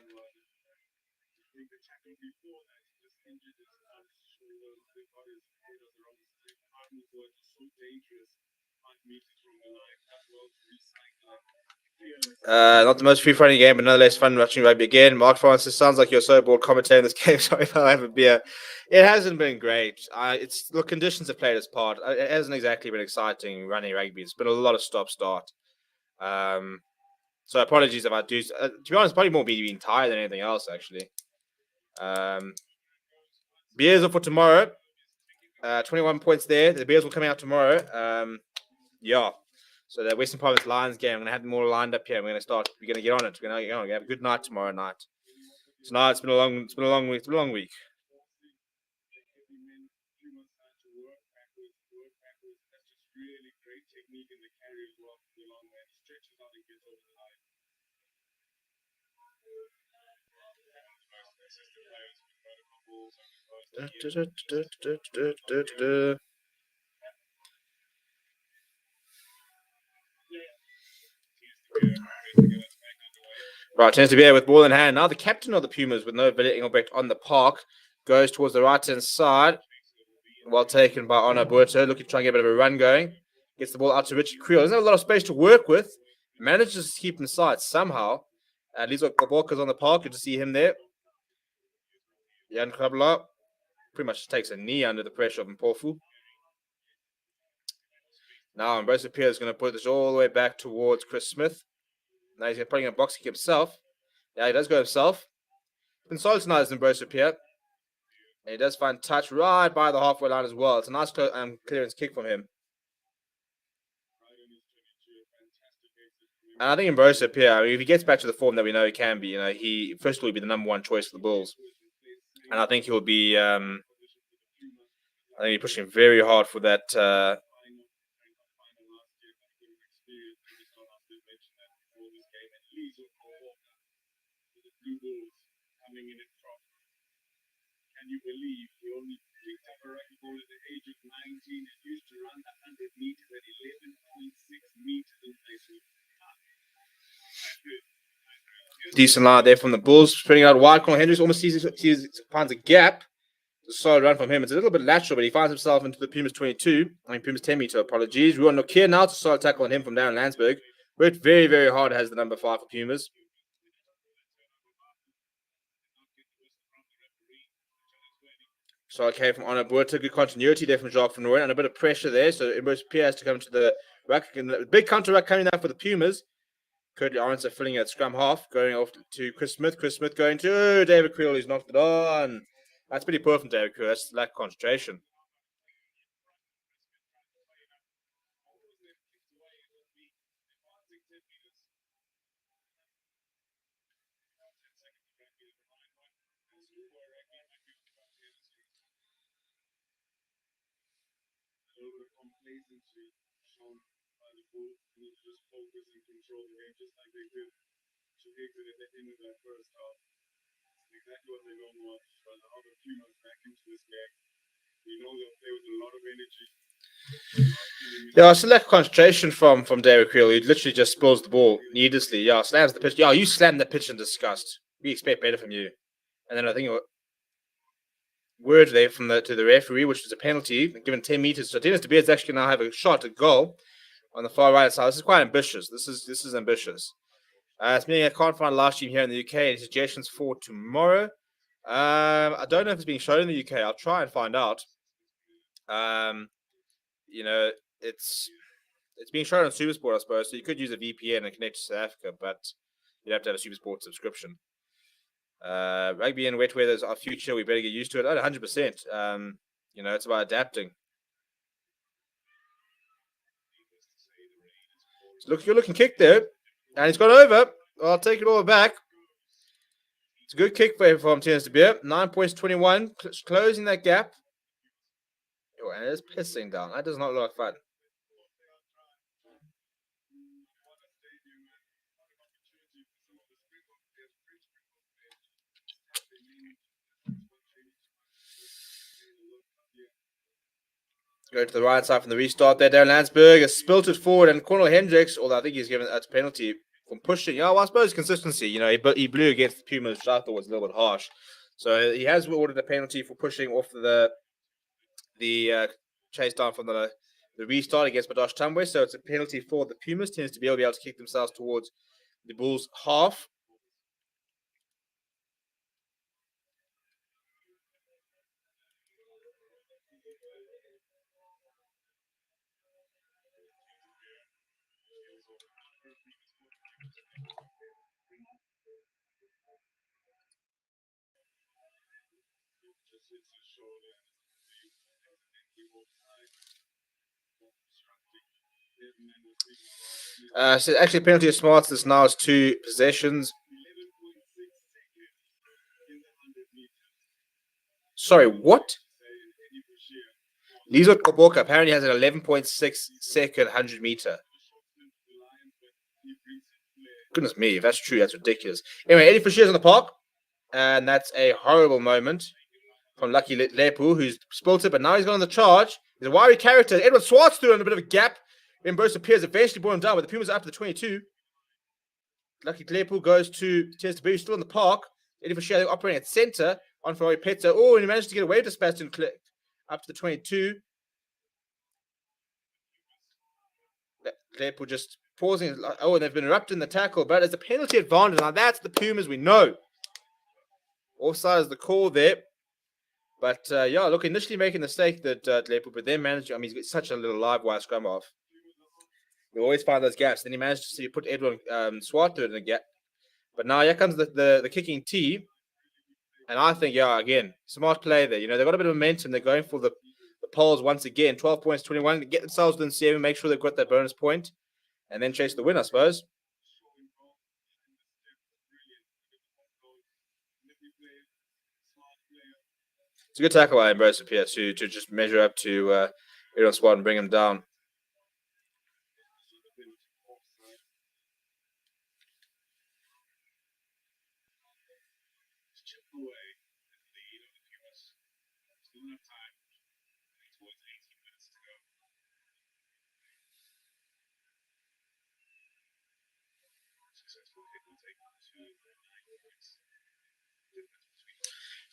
Not the most free-flowing game, but nonetheless fun watching rugby again. Mark Francis, sounds like you're so bored commentating this game. Sorry if I have a beer. It hasn't been great. It's the conditions have played its part. It hasn't exactly been exciting running rugby. It's been a lot of stop-start. So apologies if I do. To be honest, probably more me being tired than anything else, actually. Beers are for tomorrow. 21 points there. The Bears will come out tomorrow. Yeah. So the Western Province Lions game, I'm gonna have them all lined up here. We're gonna get on it. We're gonna have a good night tomorrow night. Tonight it's been a long week. Right, tends to be with ball in hand. Now the captain of the Pumas with no Villa Engelbrecht on the park goes towards the right-hand side. Well taken by Honor Buerta. Looking to try and get a bit of a run going. Gets the ball out to Richard Creel. Doesn't have a lot of space to work with. Manages to keep inside somehow. Lizo Koboka's on the park. Good to see him there. Jan Krabla pretty much takes a knee under the pressure of Mpofu. Now Ambrose Pierre is going to put this all the way back towards Chris Smith. Now he's putting a box kick himself. Yeah, he does go himself. Been solid tonight as Ambrose Pierre. And he does find touch right by the halfway line as well. It's a nice clearance kick from him. And I think Ambrose Pierre, if he gets back to the form that we know he can be, he first of all will be the number one choice for the Bulls. And I think he'll be pushing very hard for that Can you believe he only picked up a rugby ball at the age of 19 and used to run 100 meters at 11.6 meters in place? Decent line there from the Bulls, spreading out wide. Conor Hendricks almost finds a gap. It's a solid run from him. It's a little bit lateral, but he finds himself into the Pumas Pumas 10 meter. Apologies. Ruan Nokia now to solid tackle on him from Darren Landsberg. Worked very, very hard as the number 5 for Pumas. So okay from Honor Buerta, good continuity there from Jacques Van Rooyen, and a bit of pressure there. So Ambrose Pierre has to come to the rack. Big counter rack coming out for the Pumas. Currie Arnson filling at scrum half, going off to Chris Smith. Chris Smith going to David Creel, who's knocked it on. That's pretty poor from David Creel. That's lack of concentration. Exactly what they don't want. But the other Pumas back into this game. We know they'll play with a lot of energy. Yeah, it's a lack of concentration from David Creel. He literally just spills the ball needlessly. Yeah, slams the pitch. Yeah, you slammed the pitch in disgust. We expect better from you. And then I think word there from to the referee, which was a penalty, given 10 meters. So Dennis De Beers actually now have a shot at goal on the far right side. This is quite ambitious. This is ambitious. It's meaning I can't find a live stream here in the UK. Any suggestions for tomorrow? I don't know if it's being shown in the UK. I'll try and find out. It's being shown on Supersport, I suppose. So you could use a VPN and connect to South Africa, but you'd have to have a Supersport subscription. Rugby and wet weather is our future. We better get used to it. 100%. It's about adapting. So look, you're looking kick there. And he's gone over. I'll take it all back. It's a good kick from Tennis de Beer. 9 points, 21, closing that gap. Oh, and it's pissing down. That does not look fun. Go to the right side from the restart there. Darren Landsberg has spilt it forward, and Cornel Hendricks, although I think he's given a penalty from pushing. Yeah, well, I suppose consistency. He blew against the Pumas, which I thought was a little bit harsh. So he has ordered a penalty for pushing off the chase down from the restart against Badosh Tambwe. So it's a penalty for the Pumas. Tends to be able to kick themselves towards the Bulls' half. So actually, penalty of smarts is now is 2 possessions. Sorry, what? Lizo Koboka apparently has an 11.6 second 100 meter. Goodness me, if that's true, that's ridiculous. Anyway, Eddie Fisher's on the park, and that's a horrible moment from Lucky Lepu, who's spilt it, but now he's got on the charge. He's a wiry character. Edward Swartz threw in a bit of a gap. When Bruce appears, eventually brought him down, but the Pumas are up to the 22. Lucky Lepu goes to Test Berry, still in the park. Eddie Fisher operating at center on Ferrari Petzer. Oh, and he managed to get away with Sebastian up to the 22. Lepu just pausing. Oh, and they've been interrupted in the tackle, but it's a penalty advantage. Now that's the Pumas we know. Offside is the call there. But look, initially making the mistake that Lepu, but then managed. He's got such a little live wire scrum off. We always find those gaps. Then he managed to put Edwin Swart in the gap. But now here comes the kicking tee. And I think, again, smart play there. They've got a bit of momentum. They're going for the poles once again. 12 points, 21. Get themselves within 7, make sure they've got that bonus point, and then chase the win, I suppose. It's a good tackle by Ambrose here to just measure up to Edwin Swart and bring him down.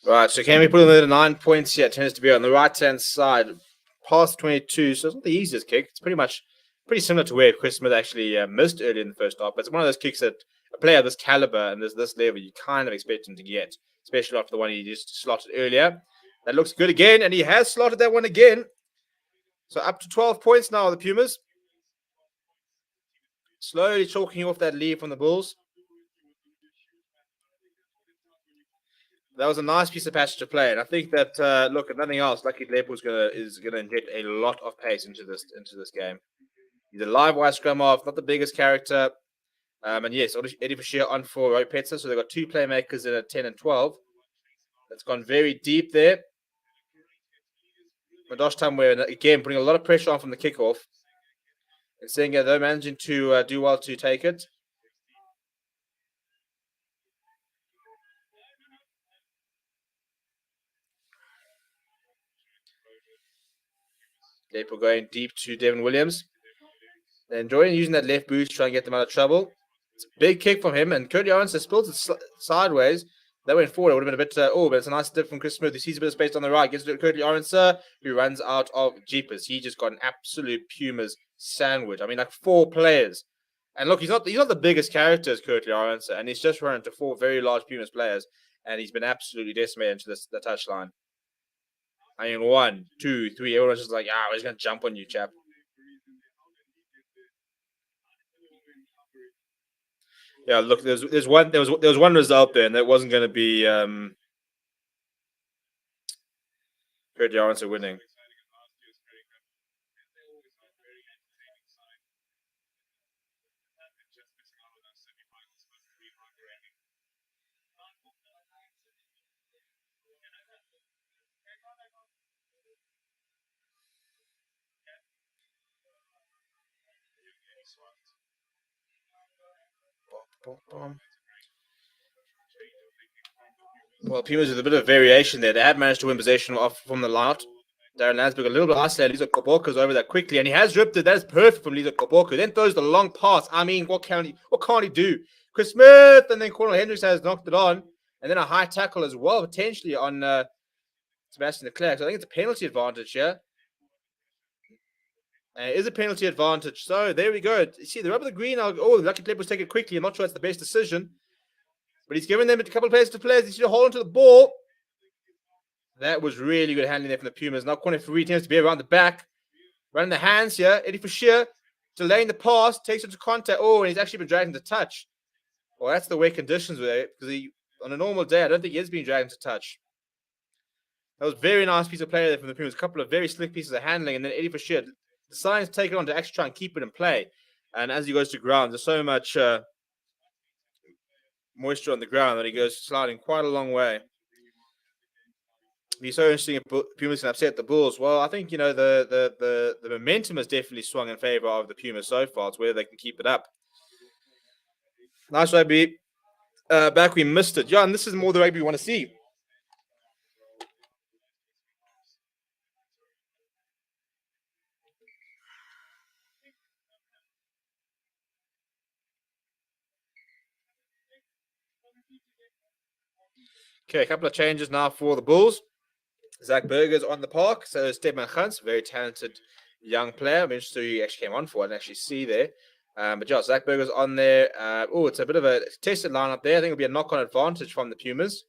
Right, so can we put in the 9 points here? It tends to be on the right-hand side, past 22, so it's not the easiest kick. It's pretty similar to where Chris Smith actually missed early in the first half, but it's one of those kicks that a player of this caliber and this level, you kind of expect him to get, especially after the one he just slotted earlier. That looks good again, and he has slotted that one again. So up to 12 points now, the Pumas. Slowly chalking off that lead from the Bulls. That was a nice piece of passage to play, and I think that look, if nothing else, Lucky Lepo is gonna inject a lot of pace into this game. He's a live wire scrum off, not the biggest character, and yes, Eddie Bashir on for Ropetsa, so they've got 2 playmakers in at 10 and 12. That's gone very deep there. Madosh Tamwe again putting a lot of pressure on from the kickoff, and seeing they're managing to do well to take it. Lepo going deep to Devin Williams. They're enjoying using that left boot to try and get them out of trouble. It's a big kick from him, and Currie has spilled it sideways. That went forward. It would have been a bit, but it's a nice dip from Chris Smith. He sees a bit of space on the right. Gives it to Currie Orenser, who runs out of jeepers. He just got an absolute Pumas sandwich. Like 4 players. And look, he's not the biggest character as Currie Orenser, and he's just run into 4 very large Pumas players, and he's been absolutely decimated into the touchline. 1, 2, 3. Everyone's just like, we're just gonna jump on you, chap. Yeah, look, there was one result there, and that wasn't going to be Kurt Jarwinson winning. Well, Pumas with a bit of variation there. They have managed to win possession off from the line out. Darren Landsberg a little bit isolated. Lizo Koboka's over that quickly, and he has ripped it. That is perfect from Lizo Koboka. Then throws the long pass. I mean, what can't he do? Chris Smith and then Cornel Hendricks has knocked it on, and then a high tackle as well, potentially on Sebastian Leclerc. So I think it's a penalty advantage here. It is a penalty advantage. So there we go. You see, the rub of the green. Lucky Clip was taken quickly. I'm not sure that's the best decision, but he's given them a couple of plays to players. They need to hold onto the ball. That was really good handling there from the Pumas. Now corner for teams to be around the back. Running the hands here. Eddie Fisher delaying the pass. Takes it to contact. Oh, and he's actually been dragged into touch. Well, that's the way conditions were. Because on a normal day, I don't think he is being dragged into touch. That was a very nice piece of play there from the Pumas. A couple of very slick pieces of handling. And then Eddie Fisher decides to take it on to actually try and keep it in play. And as he goes to ground, there's so much moisture on the ground that he goes sliding quite a long way. It'd be so interesting if Pumas can upset the Bulls. Well, I think, the momentum has definitely swung in favor of the Pumas so far. It's whether they can keep it up. Nice rugby. Back we missed it. Yeah, and this is more the rugby we want to see. Okay, a couple of changes now for the Bulls. Zach Berger's on the park. So Stedman Hunt's very talented young player. I'm interested who he actually came on for and actually see there. But yeah, Zach Berger's on there. It's a bit of a tested lineup there. I think it'll be a knock-on advantage from the Pumas.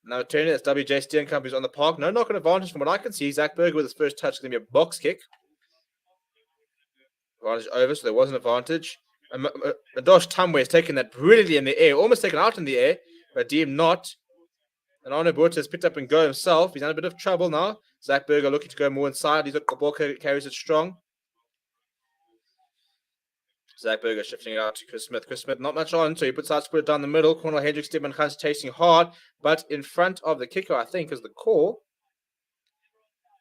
Now turning, it's WJ Steenkamp who's on the park. No knock-on advantage from what I can see. Zach Berger with his first touch is going to be a box kick. Advantage over, so there was an advantage. Madosh Tamwe has taken that brilliantly in the air, almost taken out in the air, but deemed not. And Arno Burt has picked up and go himself. He's in a bit of trouble now. Zach Berger looking to go more inside. He's got Koboka, carries it strong. Zach Berger shifting it out to Chris Smith. Chris Smith not much on, so he puts out to put it down the middle. Cornel Hendricks, Stedman Hunt's chasing hard, but in front of the kicker, I think, is the call.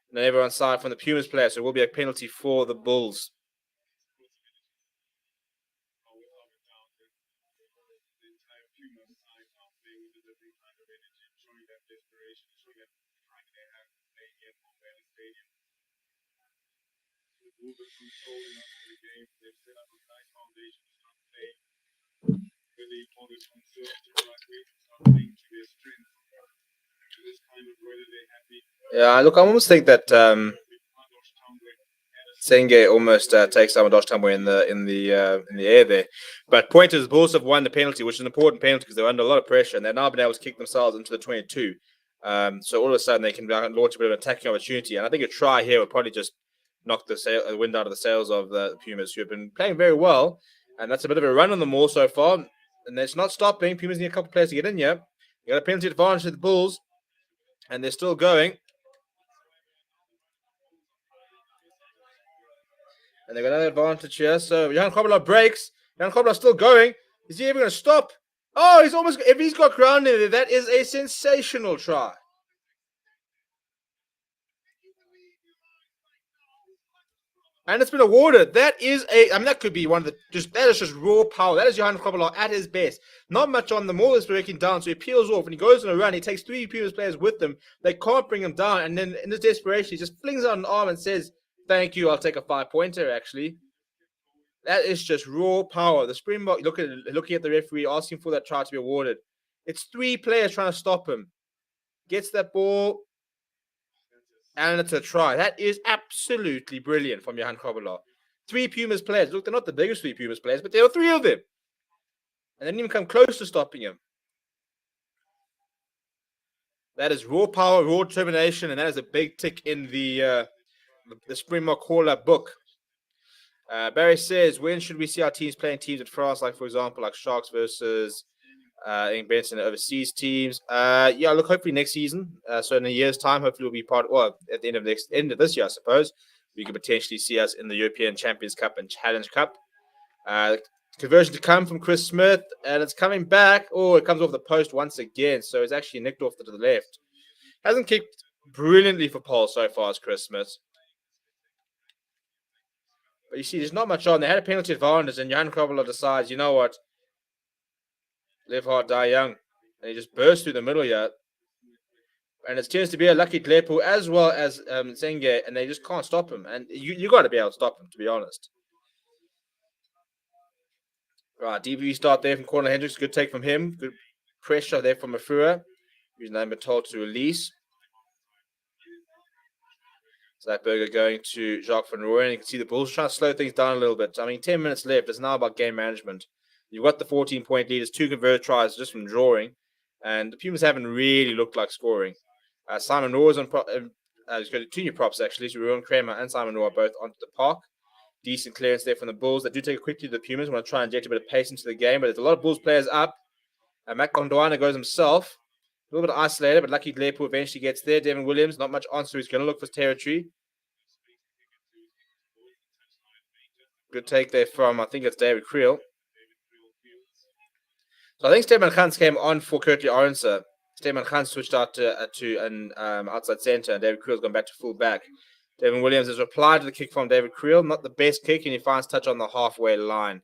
And then everyone's side from the Pumas player, so it will be a penalty for the Bulls. Yeah, look, I almost think that Senge almost takes out Madosh Tamwe in the air there. But Pointers, the Bulls have won the penalty, which is an important penalty because they're under a lot of pressure and they've now been able to kick themselves into the 22. So all of a sudden they can launch a bit of an attacking opportunity. And I think a try here would probably just knock the wind out of the sails of the Pumas, who have been playing very well. And that's a bit of a run on them all so far. And it's not stopping. Pumas need a couple of players to get in here. They got a penalty advantage to the Bulls. And they're still going. And they've got another advantage here. So Jan Kobler breaks. Jan Kobler still going. Is he ever going to stop? Oh, he's almost... If he's got ground in there, that is a sensational try. And it's been awarded. That is that could be one of the... That is just raw power. That is Johan Kobler at his best. Not much on the maul is breaking down. So he peels off and he goes on a run. He takes 3 Pumas players with him. They can't bring him down. And then in his desperation, he just flings out an arm and says... Thank you. I'll take a 5-pointer, actually. That is just raw power. The Springbok looking at the referee, asking for that try to be awarded. It's 3 players trying to stop him. Gets that ball, and it's a try. That is absolutely brilliant from Johan Kobler. 3 Pumas players. Look, they're not the biggest 3 Pumas players, but there were 3 of them. And they didn't even come close to stopping him. That is raw power, raw determination, and that is a big tick in the Springbok call-up book. Barry says, when should we see our teams playing teams in France, like, for example, like Sharks versus Benson overseas teams? Look, hopefully next season. So in a year's time, hopefully we'll be at the end of this year, I suppose. We could potentially see us in the European Champions Cup and Challenge Cup. Conversion to come from Chris Smith, and it's coming back. Oh, it comes off the post once again. So it's actually nicked off to the left. Hasn't kicked brilliantly for Paul so far as Chris Smith. But you see, there's not much on. They had a penalty advantage, and Johan Krobler decides, you know what? Live hard, die young. And he just bursts through the middle here. And it tends to be a lucky Glepo as well as Zenge, and they just can't stop him. And you got to be able to stop him, to be honest. Right, DV start there from Cornel Hendricks. Good take from him. Good pressure there from Mafua, who's now been told to release. Zach Berger going to Jacques Van Rooyen. You can see the Bulls trying to slow things down a little bit. I mean, 10 minutes left. It's now about game management. You've got the 14-point lead. It's 2 converted tries just from drawing. And the Pumas haven't really looked like scoring. Simon Noor is on he's got 2 new props, actually. So Ruben Kramer and Simon Noor are both onto the park. Decent clearance there from the Bulls. They do take it quickly to the Pumas. Want to try and inject a bit of pace into the game. But there's a lot of Bulls players up. Matt Gondwana goes himself. A little bit isolated, but lucky Glepo eventually gets there. Devin Williams, not much answer. He's going to look for territory. Good take there from, I think it's David Creel. So I think Stefan Khans came on for Currie Orense. Stefan Khans switched out to an outside centre, and David Creel's gone back to full back. Devin Williams has replied to the kick from David Creel. Not the best kick, and he finds touch on the halfway line.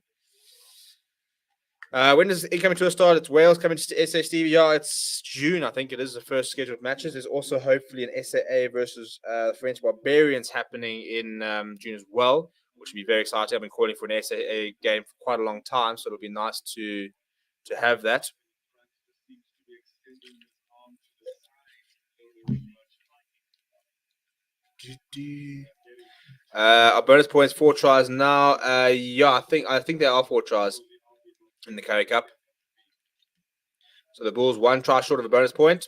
When does it coming to a start? It's Wales coming to SA Stevie. Yeah, it's June, I think it is, the first scheduled matches. There's also hopefully an SAA versus French Barbarians happening in June as well, which would be very exciting. I've been calling for an SAA game for quite a long time, so it'll be nice to have that. Our bonus points, 4 tries now. Yeah, I think there are 4 tries in the Currie Cup. So the Bulls 1 try short of a bonus point.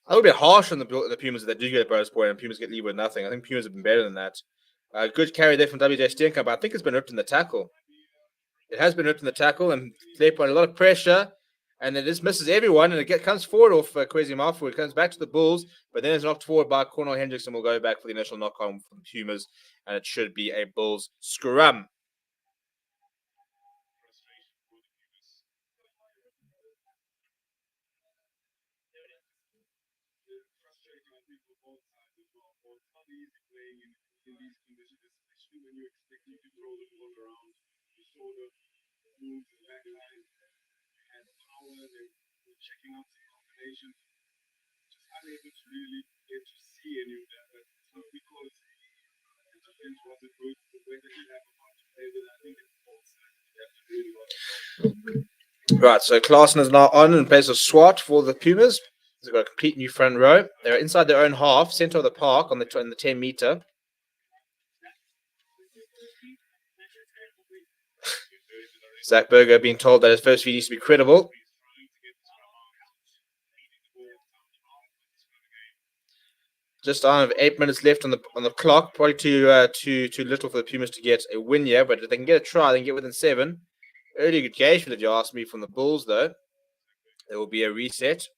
A little bit harsh on the Pumas that they do get a bonus point and Pumas get leave with nothing. I think Pumas have been better than that. Good carry there from WJ Steenkamp, but I think it's been ripped in the tackle. It has been ripped in the tackle, and they put a lot of pressure, and it just misses everyone, and it comes forward off Kwesi Mafu. It comes back to the Bulls, but then it's knocked forward by Cornel Hendricks, and will go back for the initial knock-on from the Pumas, and it should be a Bulls scrum. Right, so Klaassen is now on in place of Swart for the Pumas. They've got a complete new front row. They're inside their own half, center of the park on the 10 meter. Zach Berger being told that his first feed needs to be credible. Just out of 8 minutes left on the clock. Probably too little for the Pumas to get a win here, but if they can get a try, they can get within 7. Early good engagement, if you ask me, from the Bulls, though. There will be a reset.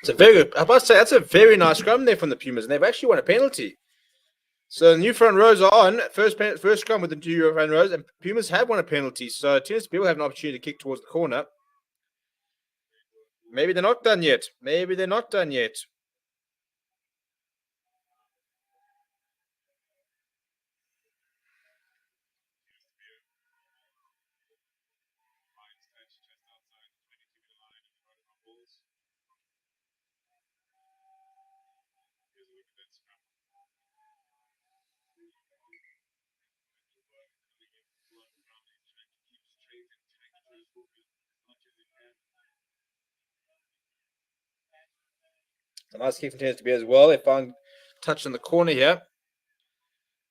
It's a very good. I must say that's a very nice scrum there from the Pumas, and they've actually won a penalty. So the new front rows are on. First scrum with the new front rows, and Pumas have won a penalty. So Tennis people have an opportunity to kick towards the corner. Maybe they're not done yet. A nice kick from Tennis to be as well. They found touch in the corner here.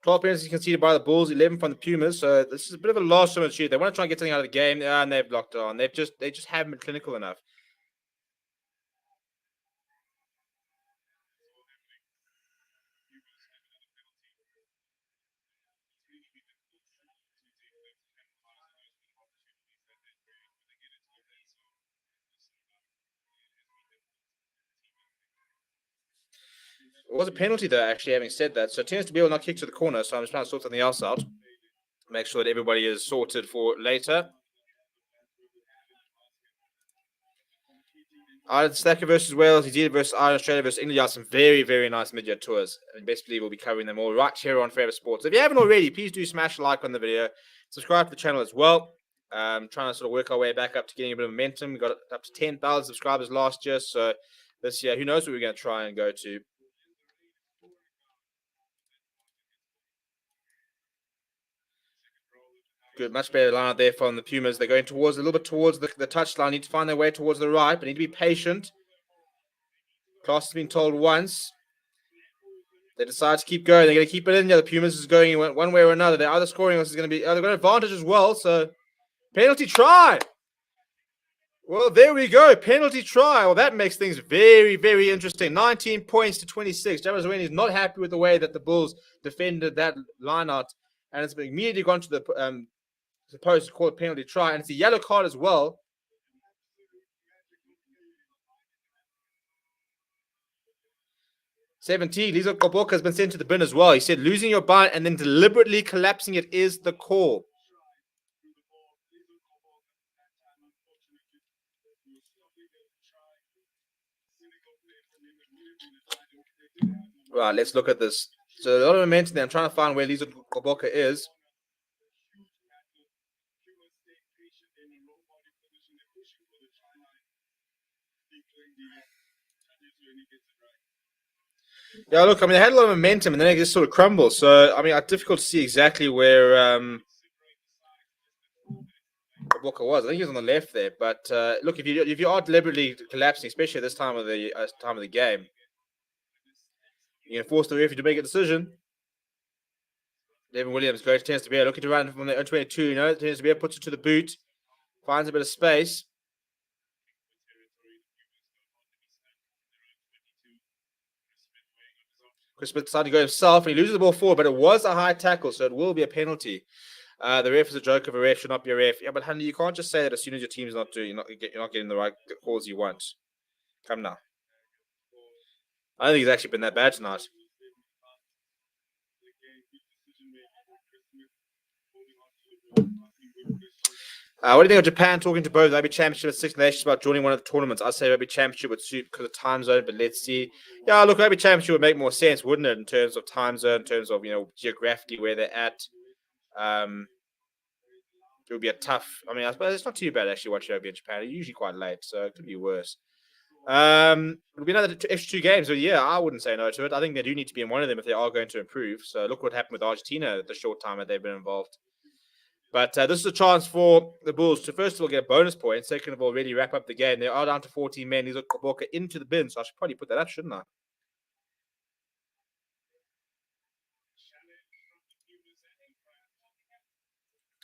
12 penalties conceded by the Bulls, 11 from the Pumas. So this is a bit of a last-minute shoot. They want to try and get something out of the game, and they've locked on. They just haven't been clinical enough. It was a penalty, though, actually, having said that. So it tends to be able to not kick to the corner, so I'm just trying to sort something else out. Make sure that everybody is sorted for later. Ireland Stacker versus Wales, New Zealand versus Ireland, Australia versus England. Are some very, very nice mid-year tours. And best believe we'll be covering them all right here on Forever Sports. If you haven't already, please do smash a like on the video. Subscribe to the channel as well. Trying to sort of work our way back up to getting a bit of momentum. We got up to 10,000 subscribers last year. So this year, who knows what we're going to try and go to. Good, much better line out there from the Pumas. They're going towards a little bit towards the touchline. Need to find their way towards the right, but need to be patient. Class has been told once. They decide to keep going. They're going to keep it in. Yeah, the Pumas is going one way or another. They're either scoring or this is going to be. They've got an advantage as well. So penalty try. Well, there we go. Penalty try. Well, that makes things very, very interesting. 19 points to 26. Jamazweni is not happy with the way that the Bulls defended that line out, and it's immediately gone to the supposed to call a penalty try, and it's a yellow card as well. Lizo Koboka has been sent to the bin as well. He said losing your bind and then deliberately collapsing it is the call. Right, let's look at this. So a lot of momentum there. I'm trying to find where Lizo Koboka is. Yeah, look, I mean, they had a lot of momentum, and then it just sort of crumbled. So, I mean, it's difficult to see exactly where Koboka was. I think he was on the left there. But look, if you are deliberately collapsing, especially at this time of the game, you can force the referee to make a decision. Devin Williams goes to Tends to be looking to run from the 22. You know, Tends to be puts it to the boot, finds a bit of space. Chris Smith decided to go himself, and he loses the ball forward, but it was a high tackle, so it will be a penalty. The ref is a joke of a ref, should not be a ref. Yeah, but honey, you can't just say that as soon as your team's not doing, you're not getting the right calls you want. Come now. I don't think he's actually been that bad tonight. What do you think of Japan talking to both Rugby Championship and Six Nations about joining one of the tournaments? I'd say Rugby Championship would suit because of time zone, but let's see. Yeah, look, Rugby Championship would make more sense, wouldn't it, in terms of time zone, in terms of, geographically where they're at. It would be a tough. I mean, I suppose it's not too bad actually watching rugby in Japan. It's usually quite late, so it could be worse. It'll be another extra 2 games. So yeah, I wouldn't say no to it. I think they do need to be in one of them if they are going to improve. So look what happened with Argentina the short time that they've been involved. But this is a chance for the Bulls to first of all get a bonus point. Second of all, really wrap up the game. They are down to 14 men. He's got Koboka into the bin, so I should probably put that up, shouldn't I?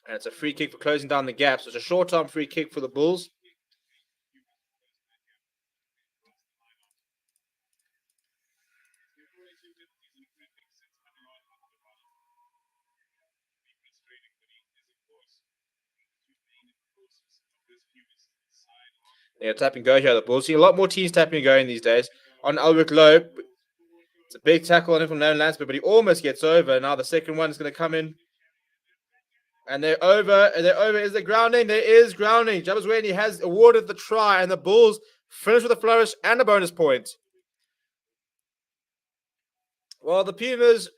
And it's a free kick for closing down the gap. So it's a short-term free kick for the Bulls. Yeah, tap and go here. The Bulls see a lot more teams tapping and going these days. On Albert Loeb, it's a big tackle on him from Nolan Lansbury, but he almost gets over. Now the second one is going to come in. And they're over. And they're over. Is there grounding? There is grounding. Jamazweni has awarded the try, and the Bulls finish with a flourish and a bonus point. Well, the Pumas,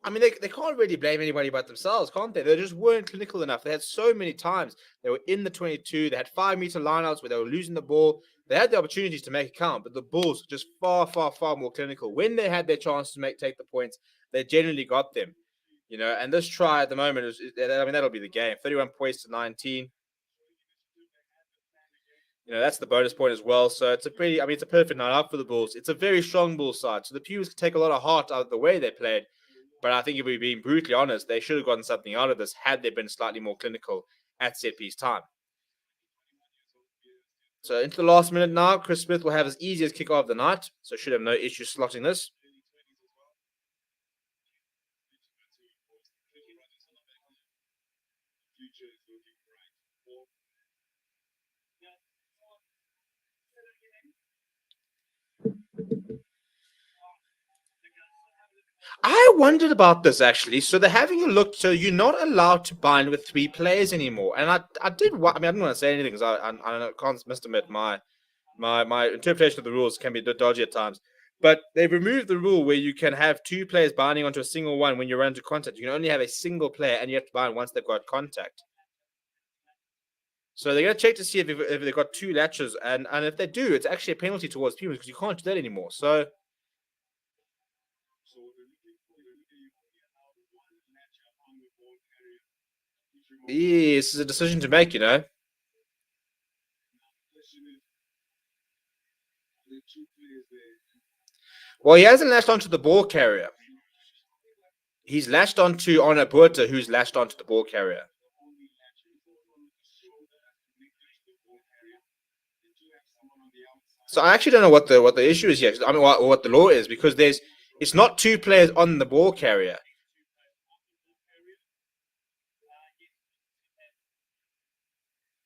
I mean, they can't really blame anybody but themselves, can't they? They just weren't clinical enough. They had so many times. They were in the 22. They had 5-meter lineouts where they were losing the ball. They had the opportunities to make it count, but the Bulls were just far, far, far more clinical. When they had their chance to take the points, they generally got them. And this try at the moment, that'll be the game. 31 points to 19. That's the bonus point as well. So it's a perfect night out for the Bulls. It's a very strong Bulls side. So the Pumas can take a lot of heart out of the way they played. But I think if we're being brutally honest, they should have gotten something out of this had they been slightly more clinical at set piece time. So into the last minute now, Chris Smith will have his easiest kick of the night, so should have no issue slotting this. I wondered about this actually. So they're having a look. So you're not allowed to bind with 3 players anymore. And I did. I mean, I didn't want to say anything because I can't miscommit my interpretation of the rules can be a bit dodgy at times. But they've removed the rule where you can have 2 players binding onto a single one when you run into contact. You can only have a single player, and you have to bind once they've got contact. So they're going to check to see if they've got 2 latches, and if they do, it's actually a penalty towards Pumas because you can't do that anymore. So yeah, this is a decision to make, Well, he hasn't latched onto the ball carrier. He's latched onto Onabuta, who's latched onto the ball carrier. So I actually don't know what the issue is yet. I mean, what the law is because it's not 2 players on the ball carrier,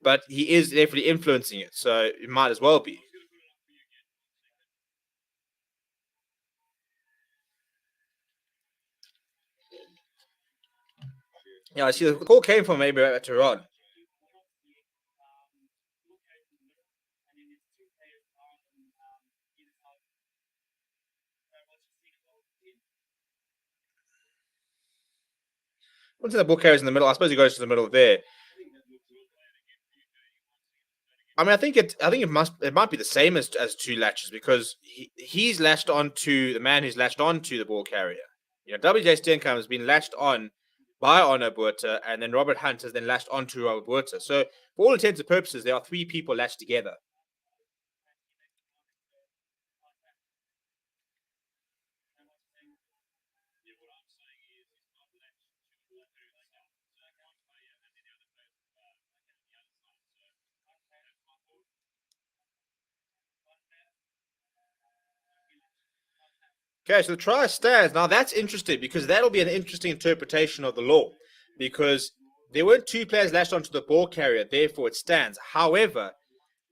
but he is definitely influencing it. So it might as well be. Yeah, I see the call came from maybe Tehran. Once the ball carrier's in the middle, I suppose he goes to the middle there. I mean, I think it might be the same as 2 latches because he's latched onto the man who's latched onto the ball carrier. WJ Steenkamp has been latched on by Onabuta, and then Robert Hunt has then latched onto Onabuta. So for all intents and purposes, there are 3 people latched together. Okay, so the try stands. Now that's interesting because that'll be an interesting interpretation of the law because there weren't 2 players latched onto the ball carrier, therefore it stands. However,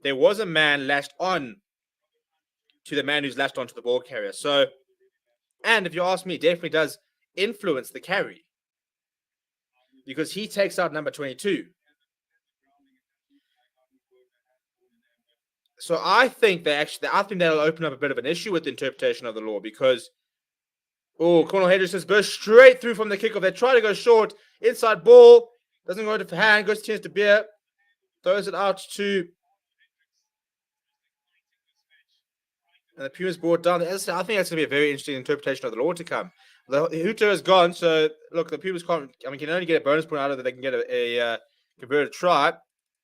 there was a man latched on to the man who's latched onto the ball carrier. So, and if you ask me, it definitely does influence the carry because he takes out number 22. So I think I think that'll open up a bit of an issue with the interpretation of the law because Cornel Hedges just goes straight through from the kickoff. They try to go short, inside ball, doesn't go to hand, goes to Chance de Beer, throws it out to. And the Pumas brought down. I think that's going to be a very interesting interpretation of the law to come. The Hooter is gone, so look, the Pumas can't. I mean, can only get a bonus point out of it. They can get a converted try.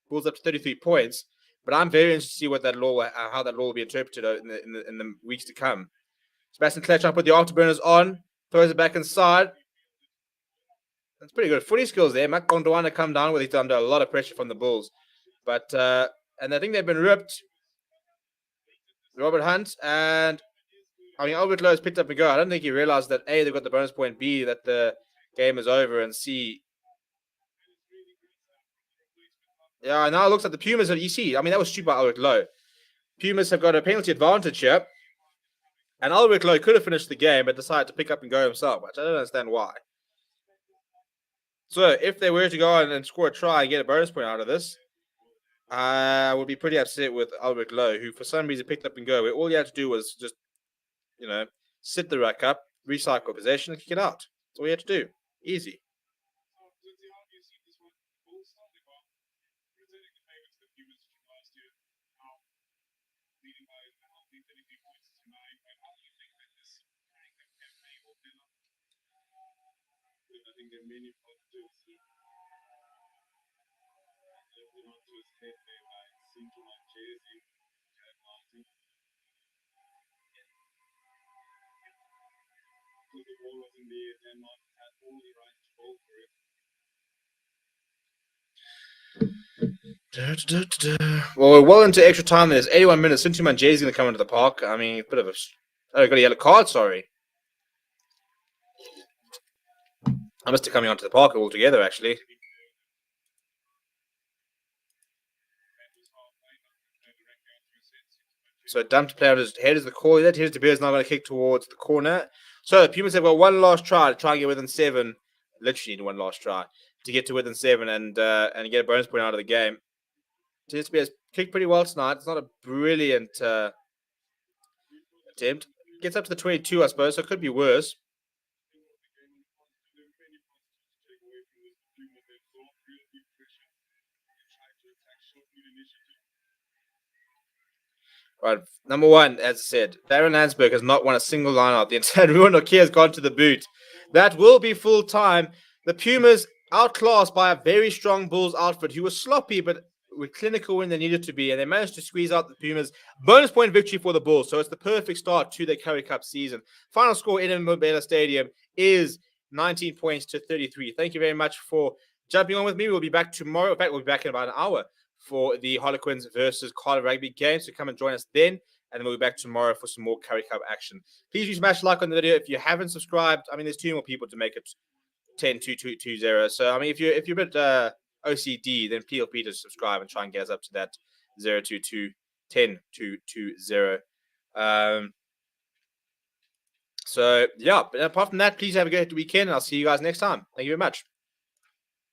Pulls up to 33 points. But I'm very interested to see what that law, how that law will be interpreted in the weeks to come. Sebastian Kletch put the afterburners on, throws it back inside. That's pretty good footy skills there. Matt Gondwana come down with he's under a lot of pressure from the Bulls, but and I think they've been ripped. Robert Hunt and I mean Albert Lowe has picked up and go. I don't think he realized that A, they've got the bonus point, B, that the game is over, and C. Yeah, now it looks like the Pumas are, you see, I mean that was stupid by Albert Lowe. Pumas have got a penalty advantage here. And Albert Lowe could have finished the game, but decided to pick up and go himself, which I don't understand why. So if they were to go on and score a try and get a bonus point out of this, I would be pretty upset with Albert Lowe, who for some reason picked up and go. Where all you had to do was just, sit the ruck up, recycle possession, and kick it out. That's all you had to do. Easy. Well, we're well into extra time. There's 81 minutes. Since Jay's going to come into the park. I mean, a bit of a. Oh, got a yellow card. Sorry. I must have coming onto the park altogether, actually. So dumped player on his head is the call. Here's De Beers now going to kick towards the corner. So the Pumas have got one last try to try and get within 7. Literally one last try to get to within 7 and get a bonus point out of the game. De Beers kicked pretty well tonight. It's not a brilliant attempt. Gets up to the 22, I suppose, so it could be worse. Right, number one, as I said, Darren Landsberg has not won a single line out. The entire Ruan Nokia has gone to the boot. That will be full time. The Pumas outclassed by a very strong Bulls outfit who was sloppy but were clinical when they needed to be, and they managed to squeeze out the Pumas. Bonus point victory for the Bulls, so it's the perfect start to their Currie Cup season. Final score in Mobile Stadium is 19 points to 33. Thank you very much for jumping on with me. We'll be back tomorrow. In fact, we'll be back in about an hour for the Harlequins versus Cardiff Rugby game. So come and join us then. And then we'll be back tomorrow for some more Currie Cup action. Please do smash like on the video. If you haven't subscribed, I mean, there's 2 more people to make it 10-2-2-2-0. So, I mean, if you're a bit OCD, then feel free to subscribe and try and get us up to that 0-2-2-10-2-2-0. So, yeah. But apart from that, please have a great weekend. And I'll see you guys next time. Thank you very much.